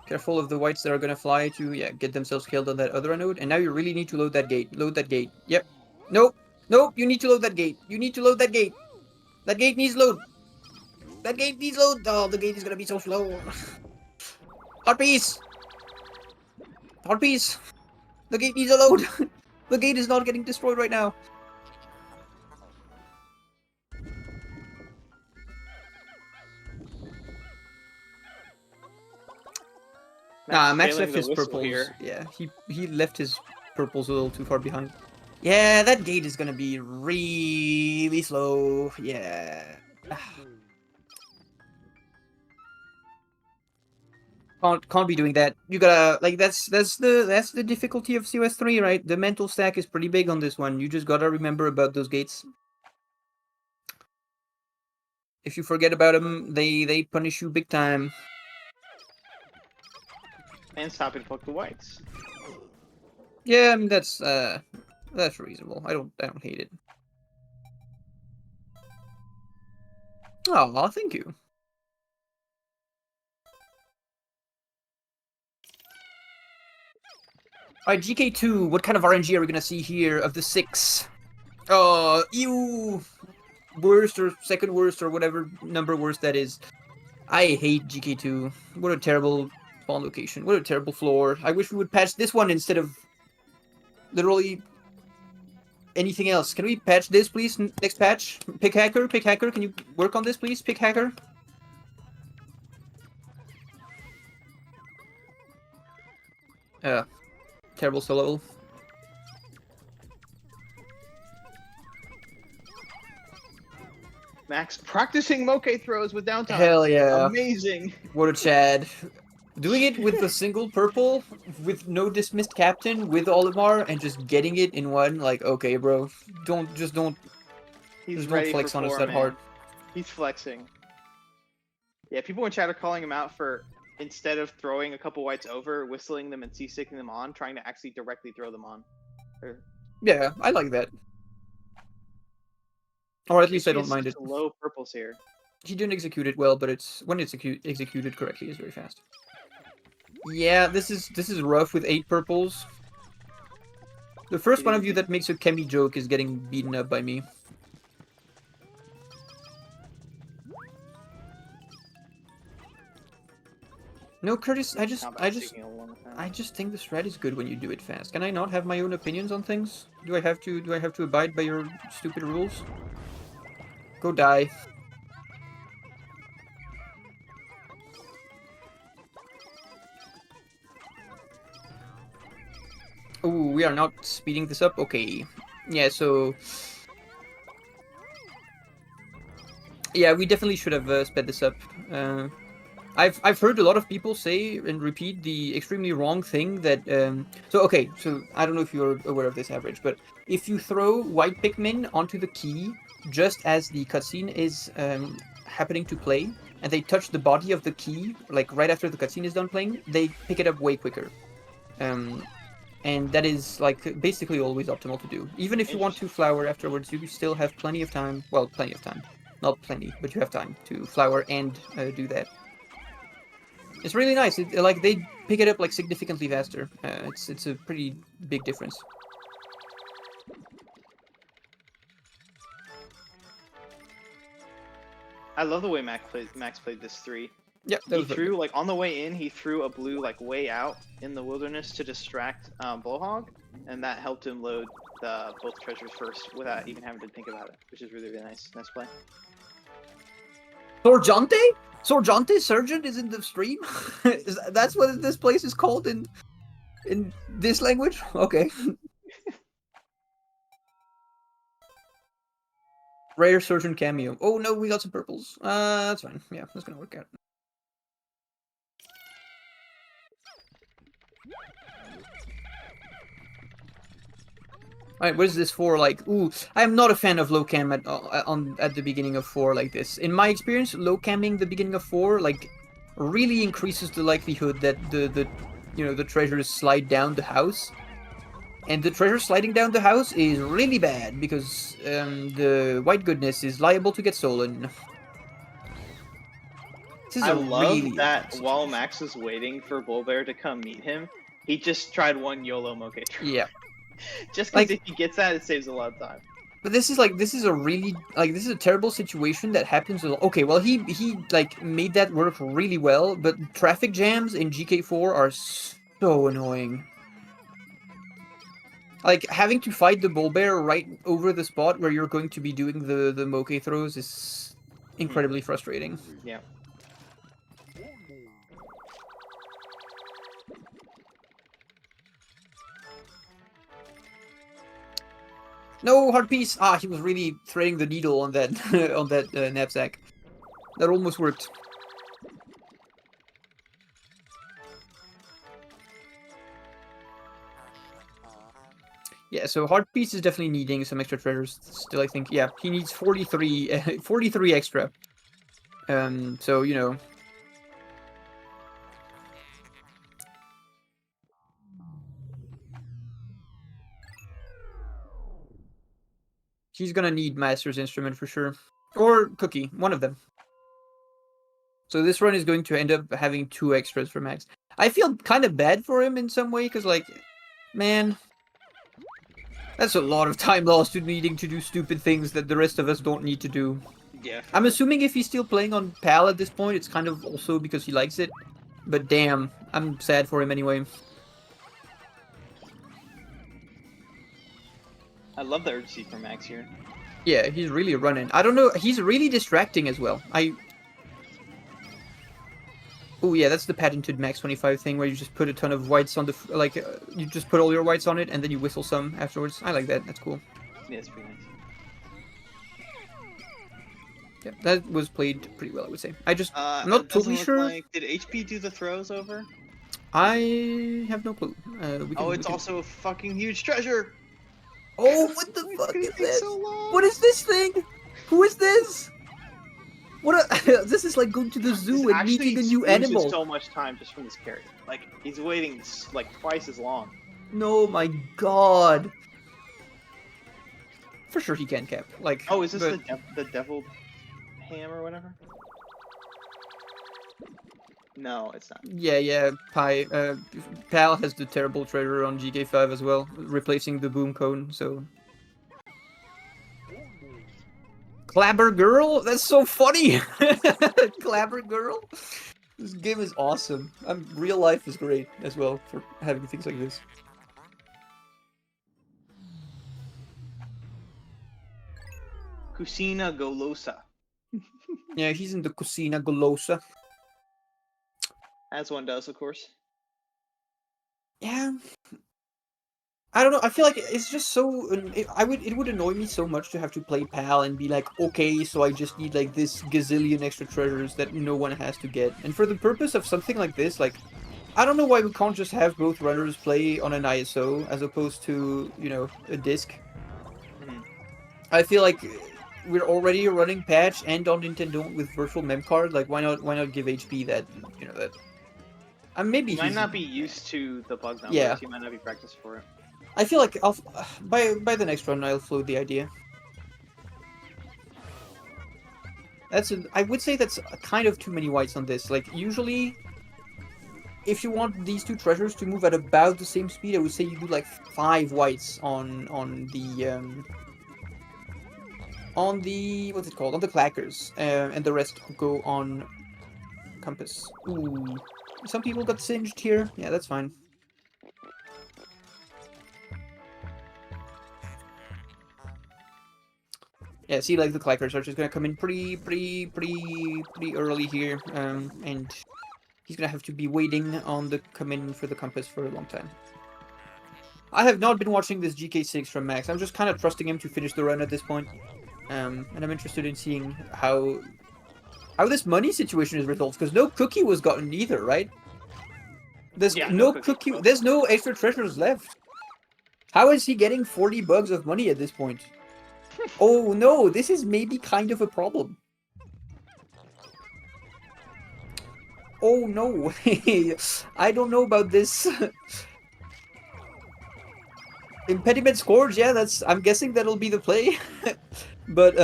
Careful of the whites that are gonna fly to, yeah, get themselves killed on that other anode. And now you really need to load that gate. Load that gate. Yep. Nope. Nope, you need to load that gate. You need to load that gate. That gate needs load. That gate needs load. Oh, the gate is gonna be so slow. Hot piece. Hot piece. The gate needs a load. The gate is not getting destroyed right now. Nah, Max failing left the his whistle purples. here. Yeah, he left his purples a little too far behind. Yeah, that gate is gonna be really slow. Yeah. Can't be doing that. You gotta like that's the difficulty of COS 3, right? The mental stack is pretty big on this one. You just gotta remember about those gates. If you forget about them, they punish you big time. And stop and fuck the whites. Yeah, I mean that's reasonable. I don't hate it. Oh, thank you. Alright, GK2, what kind of RNG are we gonna see here of the 6? Ew! Worst or second worst or whatever number worst that is. I hate GK2. What a terrible spawn location. What a terrible floor. I wish we would patch this one instead of literally anything else. Can we patch this, please? Next patch? Pick Hacker, can you work on this, please? Pick Hacker. Terrible solo. Max practicing moke throws with downtime. Hell yeah. Amazing. What a Chad. Doing it with a single purple, with no dismissed captain, with Olimar, and just getting it in one, like, okay, bro. Don't He's don't ready flex for on us four, that man. hard. He's flexing. Yeah, people in chat are calling him out for, instead of throwing a couple whites over, whistling them and C-sticking them on, trying to actually directly throw them on. Yeah, I like that. Or at least I He don't has mind it. such low purples here. He didn't execute it well, but it's when it's executed correctly, it's very fast. Yeah, this is rough with 8 purples. The first one of you that makes a Kemi joke is getting beaten up by me. No, Curtis, I just think the strat is good when you do it fast. Can I not have my own opinions on things? Do I have to abide by your stupid rules? Go die. Oh, we are not speeding this up? Okay. Yeah, so... Yeah, we definitely should have sped this up. I've heard a lot of people say and repeat the extremely wrong thing that... So I don't know if you're aware of this, Average, but if you throw white Pikmin onto the key just as the cutscene is happening to play, and they touch the body of the key, like right after the cutscene is done playing, they pick it up way quicker. And that is like basically always optimal to do. Even if you want to flower afterwards, you still have plenty of time. Well, plenty of time. Not plenty, but you have time to flower and do that. It's really nice. Like they pick it up like significantly faster. It's a pretty big difference. I love the way Max played this 3. Yep, He threw, like, on the way in, he threw a blue, like, way out in the wilderness to distract Blowhog, and that helped him load both treasures first without even having to think about it, which is really, really nice. Nice play. Sorjante? Sorjante Surgeon is in the stream? That's what this place is called in this language? Okay. Rare Surgeon cameo. Oh no, we got some purples. That's fine. Yeah, that's gonna work out. Alright, what is this for? Like, ooh, I am not a fan of low cam at the beginning of 4 like this. In my experience, low camming the beginning of 4 like really increases the likelihood that the treasures slide down the house. And the treasure sliding down the house is really bad because the white goodness is liable to get stolen. This is I a love really that situation. while Max was waiting for Bullbear to come meet him, he just tried one YOLO Moke throw. Yeah, Just because like, if he gets that, it saves a lot of time. but this is a really this is a terrible situation that happens a lot. Okay, well he like made that work really well, but traffic jams in GK4 are so annoying. Like having to fight the bull bear right over the spot where you're going to be doing the moke throws is incredibly frustrating. Yeah. No, hard piece. Ah, he was really threading the needle on that on that knapsack. That almost worked. Yeah, so hard piece is definitely needing some extra treasures still. I think. Yeah, he needs 43, 43 extra. So you know. He's gonna need Master's Instrument for sure. Or Cookie, one of them. So this run is going to end up having 2 extras for Max. I feel kind of bad for him in some way, because, like, man, that's a lot of time lost to needing to do stupid things that the rest of us don't need to do. Yeah. I'm assuming if he's still playing on PAL at this point, it's kind of also because he likes it. But damn, I'm sad for him anyway. I love the urgency for Max here. Yeah, he's really running. I don't know, he's really distracting as well. Oh yeah, that's the patented Max 25 thing where you just put a ton of whites on the you just put all your whites on it and then you whistle some afterwards. I like that. That's cool. Yeah, it's pretty nice. Yeah, that was played pretty well, I would say. I'm It not doesn't totally look sure. like... Did HP do the throws over? I have no clue. It's also a fucking huge treasure! Oh, what the It's fuck gonna is take this? so long! What is this thing? Who is this? This is like going to the zoo and meeting a new animal. So much time just from this character. Like, he's waiting like twice as long. No, my god. For sure he can cap. Like, Oh, is this but... the devil ham or whatever? No, it's not. Yeah, Pal has the terrible treasure on GK5 as well, replacing the boom cone, so... Clabber Girl? That's so funny! Clabber Girl? This game is awesome. Real life is great as well for having things like this. Cucina Golosa. Yeah, he's in the Cucina Golosa. As one does, of course. Yeah. I don't know. I feel like it's just so. It would annoy me so much to have to play PAL and be like, okay, so I just need like this gazillion extra treasures that no one has to get. And for the purpose of something like this, like, I don't know why we can't just have both runners play on an ISO as opposed to, you know, a disc. Mhm. I feel like we're already running patch and on Nintendo with virtual mem card. Like, why not give HP that, you know, that. Maybe He might not be used to the bug numbers. Yeah. He might not be practiced for it. I feel like by the next run I'll float the idea. I would say that's kind of too many whites on this. Like, usually, if you want these 2 treasures to move at about the same speed, I would say you do like 5 whites on the what's it called? On the clackers, and the rest go on compass. Ooh, some people got singed here. Yeah, that's fine. Yeah, see, like the clackers are just gonna come in pretty early here, and he's gonna have to be waiting on the come in for the compass for a long time. I have not been watching this GK6 from Max. I'm just kind of trusting him to finish the run at this point, and I'm interested in seeing how this money situation is resolved, because no cookie was gotten either, right? There's no cookie. There's no extra treasures left. How is he getting 40 bucks of money at this point? Oh no, this is maybe kind of a problem. Oh no, I don't know about this. Impediment Scourge, yeah, I'm guessing that'll be the play. But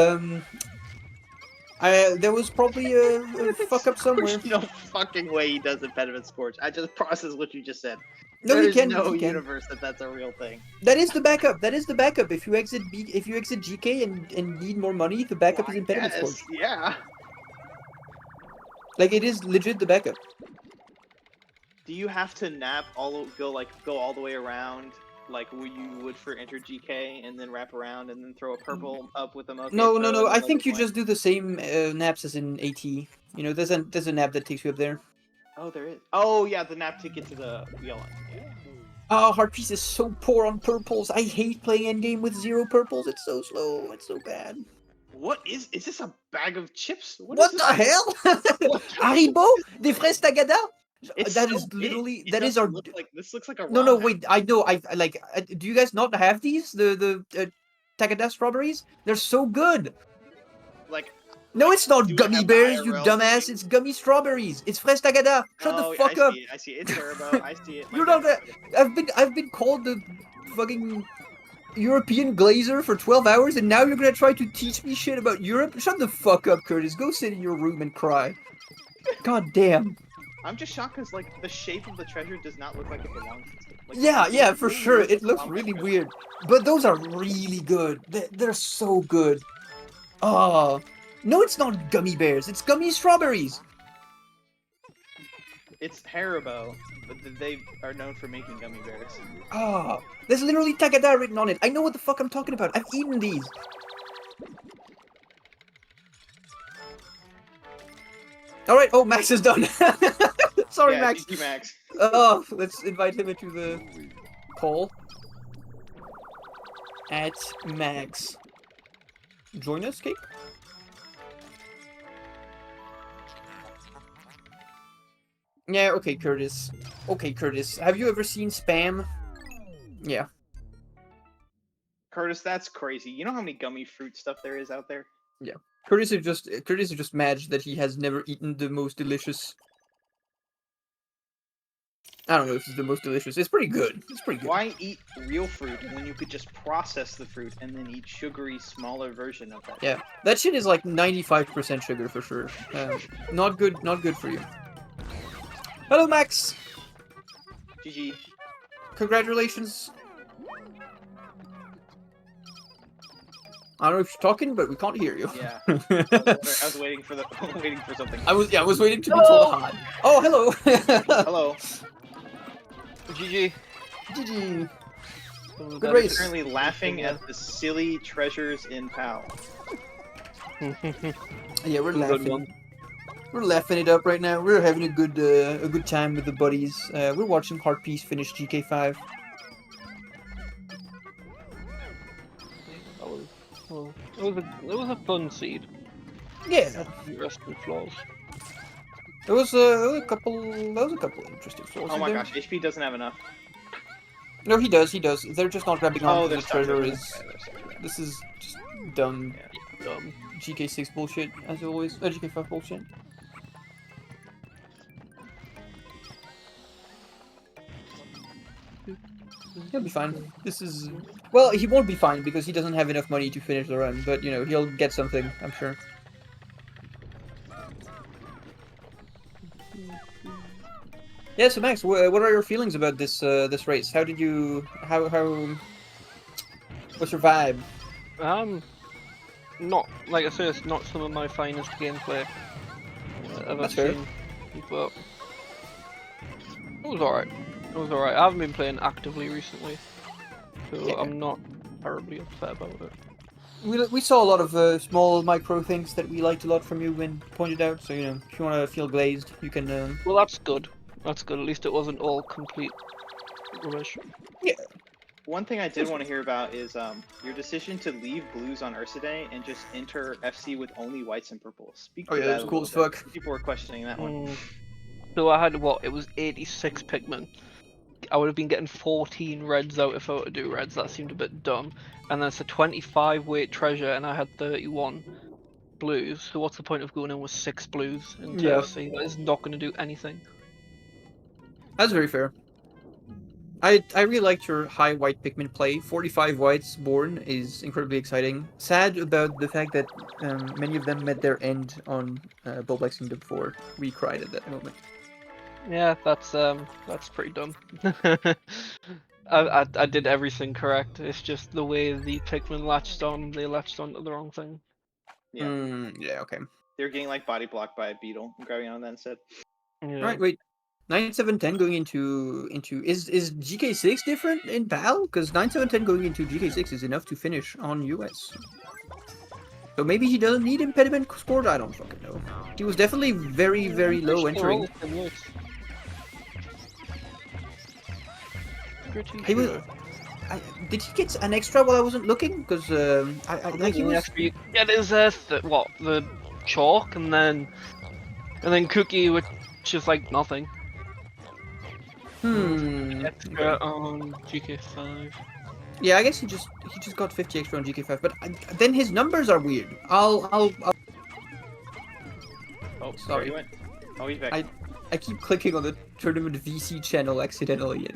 There was probably a fuck up somewhere. There's no fucking way he doesn't benefit Scorch. I just processed what you just said. No, he There's can. no He can. universe that's a real thing. That is the backup. That is the backup. If you exit GK and need more money, the backup Well, is impediment I guess, Scorch. yeah. Like it is legit the backup. Do you have to go all the way around like you would for Enter GK and then wrap around and then throw a purple up with a Mocha? No. I think you just do the same naps as in AT. You know, there's a nap that takes you up there. Oh, there is. Oh yeah, the nap to get to the yellow. Yeah. Oh, Heart Piece is so poor on purples. I hate playing endgame with 0 purples. It's so slow. It's so bad. What is this a bag of chips? What is the this? hell? What? Haribo? Des fraises Tagada? It's That so is big. literally It that is doesn't our. look like this looks like a No, round wait. I know. I like. Do you guys not have these? The Tagada strawberries? They're so good. like No, like, it's not do I gummy have the bears, you IRL dumbass. thing? It's gummy strawberries. It's fraise Tagada. Shut the fuck I up. see it. I see it. It's Turbo. I see it. My You're not bad. that. I've been called the fucking European glazer for 12 hours, and now you're gonna try to teach me shit about Europe? Shut the fuck up, Curtis. Go sit in your room and cry. God damn. I'm just shocked because like the shape of the treasure does not look like it belongs. Like, Yeah, for really sure. looks It like a looks bomb really treasure. weird. But those are really good. They're so good. Oh. No, it's not gummy bears. It's gummy strawberries. It's Haribo, but they are known for making gummy bears. Oh. There's literally Tagada written on it. I know what the fuck I'm talking about. I've eaten these. Alright, oh, Max is done. Sorry, Yeah, Max. GG Max. Oh, let's invite him into the call. At Max. Join us, Cake? Yeah, okay, Curtis. Okay, Curtis. Have you ever seen Spam? Yeah. Curtis, that's crazy. You know how many gummy fruit stuff there is out there? Curtis is just mad that he has never eaten the most delicious. I don't know if it's the most delicious. It's pretty good. It's pretty good. Why eat real fruit when you could just process the fruit and then eat sugary, smaller version of that? Yeah, that shit is like 95% sugar for sure. Not good. Not good for you. Hello, Max. GG. Congratulations. I don't know if you're talking, but we can't hear you. Yeah. I was waiting for waiting for something. I was waiting to be told hi. Oh, hello. Hello. GG. GG. Good I'm race. currently laughing at the silly treasures in PAL. Yeah, we're Good laughing. one. We're laughing it up right now. We're having a good time with the buddies. We're watching Heart Piece finish GK5. It was a fun seed. Yeah, Interesting flaws. there was a couple interesting flaws. Oh in my there. gosh, HP doesn't have enough. No, he does. They're just not grabbing on Oh, because they're the treasure stuck. is. Yeah, they're stuck. This is just dumb Um, GK6 bullshit as always. GK5 bullshit. He'll be fine. This is well, he won't be fine because he doesn't have enough money to finish the run. But you know, he'll get something, I'm sure. Yeah, so Max, what are your feelings about this race? How did you what's your vibe? not like I say, it's not some of my finest gameplay I've ever That's fair. seen, but it was alright. It was alright. I haven't been playing actively recently, so Yeah. I'm not terribly upset about it. We saw a lot of small micro things that we liked a lot from you when pointed out. So you know, if you want to feel glazed, you can. Well, that's good. That's good. At least it wasn't all complete rubbish. One thing I did want to hear about is your decision to leave blues on Ursidae and just enter FC with only whites and purples. Speak Oh to yeah, that that's a cool little as bit. fuck. People were questioning that one. So I had what? It was 86 Pikmin. I would have been getting 14 reds out if I were to do reds. That seemed a bit dumb. And then it's a 25 weight treasure, and I had 31 blues. So what's the point of going in with 6 blues into Yeah. FC? That is not going to do anything. That's very fair. I really liked your high white Pikmin play. 45 whites born is incredibly exciting. Sad about the fact that many of them met their end on Bulblax Kingdom 4. We cried at that moment. Yeah, that's pretty dumb. I did everything correct. It's just the way the Pikmin latched on. They latched onto the wrong thing. Yeah, Yeah, okay. they're getting like body blocked by a beetle. I'm grabbing on that instead. Yeah. Alright, wait. 9710 going into is GK6 different in PAL? Because 9710 going into GK6 is enough to finish on US. So maybe he doesn't need impediment scored. I don't fucking know. He was definitely very low entering. Pretty He was. sure. Did he get an extra while I wasn't looking? Because I like he was. You get his the chalk and then cookie, which is like nothing. Extra on GK5. Yeah, I guess he just got 50 extra on GK5, but then his numbers are weird. I'll Oh, Sorry. He went. Oh, he's back. I keep clicking on the tournament VC channel accidentally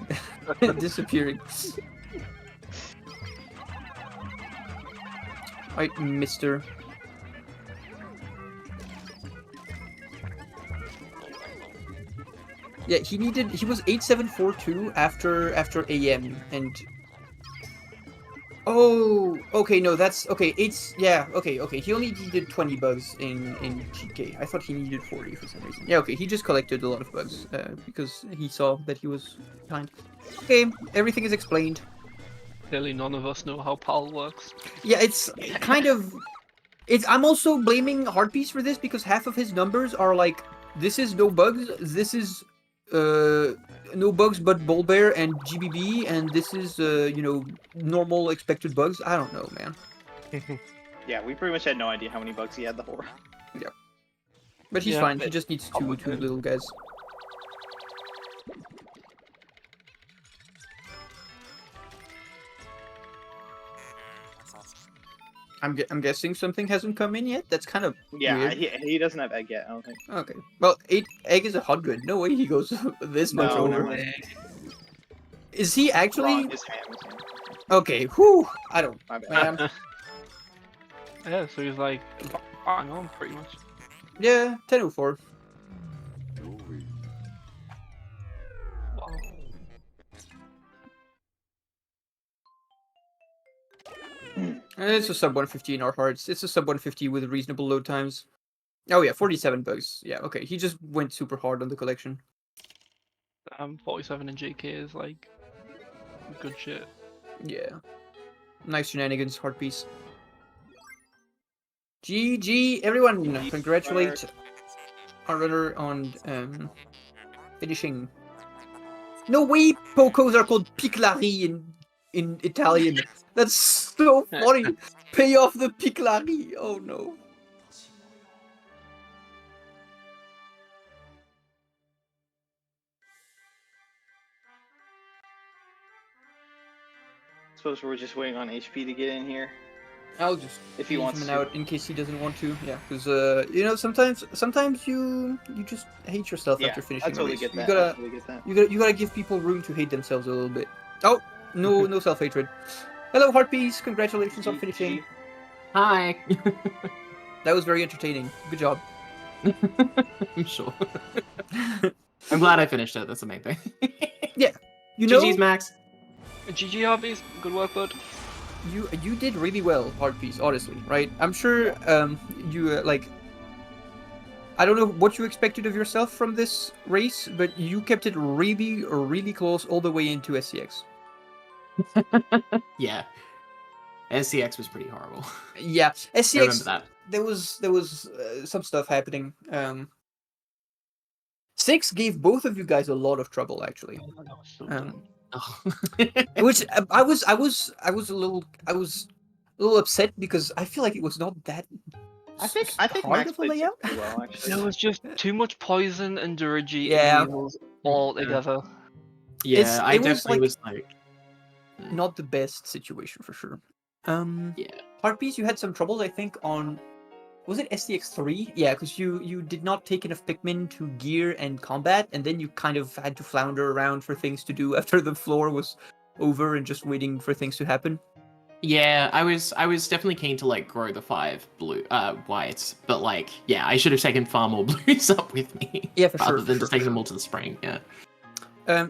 and disappearing. Alright, mister. Yeah, he was 8742 after AM and oh, okay, no, that's okay. Okay. He only needed 20 bugs in GK. I thought he needed 40 for some reason. Yeah, okay, he just collected a lot of bugs because he saw that he was behind. Okay, everything is explained. Clearly, none of us know how PAL works. Yeah, it's kind of. I'm also blaming Heartpiece for this because half of his numbers are like, this is no bugs, this is no bugs but Bullbear and GBB, and this is normal expected bugs. I don't know, man. Yeah, we pretty much had no idea how many bugs he had the whole round. Yeah, but he's fine. He just needs two little guys. I'm guessing something hasn't come in yet. That's kind of Yeah, weird. he doesn't have egg yet, I don't think. Okay. Well, 8 egg is 100. No way he goes this much No, over. no. Is he actually? Wrong, his ham. Okay. Whew. I don't. My bad. Man. Yeah, so he's like, bang on pretty much. Yeah. 1004. Wow. It's a sub 150 in our hearts. It's a sub 150 with reasonable load times. Oh yeah, 47 bugs. Yeah, okay. He just went super hard on the collection. 47 in GK is like good shit. Yeah. Nice shenanigans, Heartpiece. GG, everyone! Congratulate our runner on finishing. No way Pocos are called Piclari in Italian. That's so funny. Pay off the Piclari. Oh no. Suppose we're just waiting on HP to get in here. I'll just If he leave wants him to. out in case he doesn't want to. Yeah, because sometimes you just hate yourself Yeah, after finishing I totally a race. get that. You gotta I totally get that. you gotta give people room to hate themselves a little bit. Oh, no self hatred. Hello, Heartpiece. Congratulations on finishing. Hi. That was very entertaining. Good job. I'm sure. I'm glad I finished it. That's the main thing. Yeah, you know, GG's, Max. GG hobbies, good work, bud. you did really well, Heartpiece. Honestly, right? I'm sure you like. I don't know what you expected of yourself from this race, but you kept it really close all the way into SCX. Yeah. SCX was pretty horrible. Yeah, I remember SCX. that. There was some stuff happening. 6 gave both of you guys a lot of trouble, actually. Oh. Which I was a little upset because I feel like it was not that. I think hard Max of a played layout. pretty well, actually. There was just too much poison and Dirigi Yeah. and Weevils all together. Yeah, I it was definitely like- was like. Not the best situation for sure. Yeah. Heartpiece, you had some troubles, I think, on was it SDX3? Yeah, because you did not take enough Pikmin to gear and combat, and then you kind of had to flounder around for things to do after the floor was over and just waiting for things to happen. Yeah, I was definitely keen to like grow the 5 whites, but like yeah, I should have taken far more blues up with me. Yeah, for rather sure, than for just sure, taking for them sure. all to the spring. Yeah.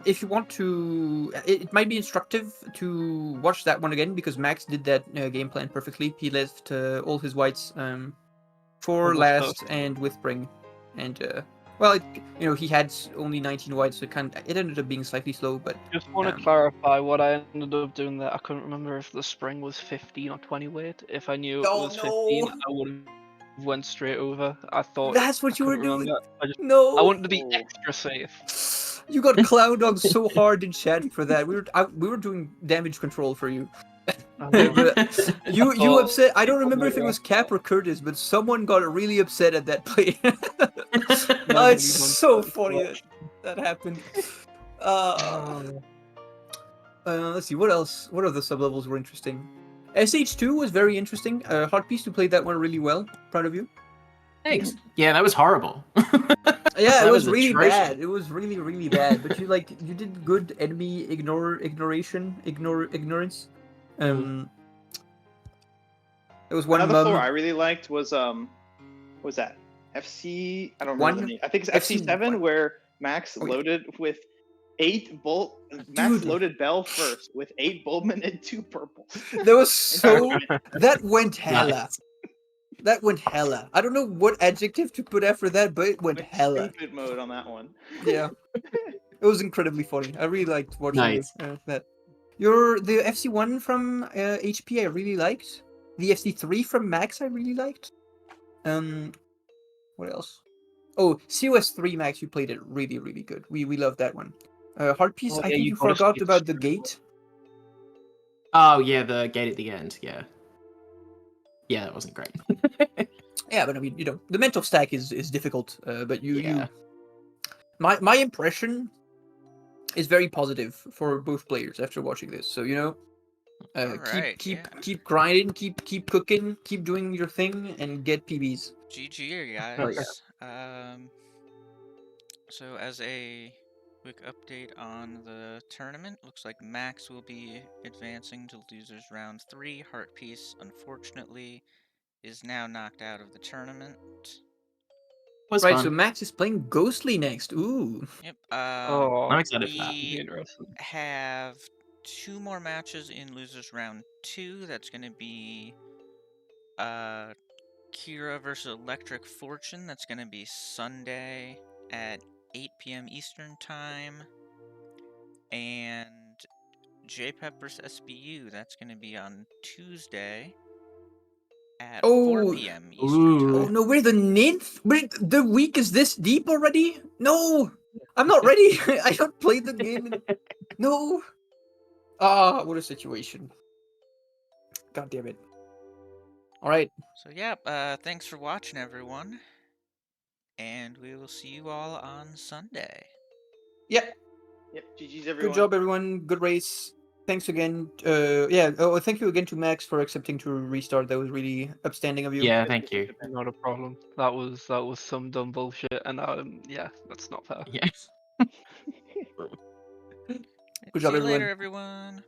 If you want to, it might be instructive to watch that one again because Max did that game plan perfectly. He left all his whites for Almost last perfect. and with bring, and well, he had only 19 whites, so it ended up being slightly slow, but Just want to clarify what I ended up doing there. I couldn't remember if the spring was 15 or 20 weight. If I knew it oh was 15, no, I would have went straight over. I thought that's I what you were couldn't doing. remember. I No, wanted to be extra safe. you got clowned on so hard in chat for that. We were doing damage control for you. But you thought upset. I don't people remember might if it was laugh Cap or Curtis, but someone got really upset at that play. Oh, it's Nobody wants so that funny much. that happened. Uh, let's see what else. What other sublevels were interesting? SH2 was very interesting. Heartpiece, you played that one really well. Proud of you. Thanks. Yeah, that was horrible. Yeah, it That was was really atrocious. bad. It was really, really bad. But you did good enemy ignorance. Um, there was one Another floor mum. I really liked was what was that? FC. I don't remember the One name. I think it's FC FC7 one. where Max Oh yeah, loaded with 8 bolt. Max dude, loaded Bell first with 8 Bulbman and 2 purples. that was And so. That went hella. Nice. That went hella. I don't know what adjective to put after that, but it went went hella. stupid mode on that one. Yeah, it was incredibly funny. I really liked watching Nice. that. The FC1 from HP I really liked. The FC3 from Max I really liked. What else? Oh, COS3 Max, you played it really, really good. We love that one. Heartpiece, Oh I yeah, think you you got to forgot see the about the stream. gate. Oh yeah, the gate at the end. Yeah. Yeah, that wasn't great. Yeah, but I mean, the mental stack is difficult. But Yeah. my impression is very positive for both players after watching this. So All right, keep grinding, keep cooking, keep doing your thing, and get PBs. GG, Oh yeah. guys. So as a quick update on the tournament, looks like Max will be advancing to losers round 3. Heartpiece, unfortunately, is now knocked out of the tournament. Was Right, fun. so Max is playing Ghostly next. Ooh. Yep. Oh, I'm excited for that. be We interesting. have 2 more matches in losers round 2. That's going to be Kira versus Electric Fortune. That's going to be Sunday at 8 p.m. Eastern Time. And JPEP versus SBU. That's going to be on Tuesday at 4 Oh, p.m. Eastern Ooh. oh Time. no, we're the 9th? The week is this deep already? No! I'm not ready! I don't play the game. No! Ah, what a situation. God damn it. Alright. So, yeah, thanks for watching, everyone. And we will see you all on Sunday. Yeah, Yep, GG's everyone. good job, everyone. Good race. Thanks again. Yeah. Oh, thank you again to Max for accepting to restart. That was really upstanding of you. Yeah, thank you. Not a problem. That was some dumb bullshit, and yeah, that's not fair. Yeah. Good See job, you everyone. later, everyone.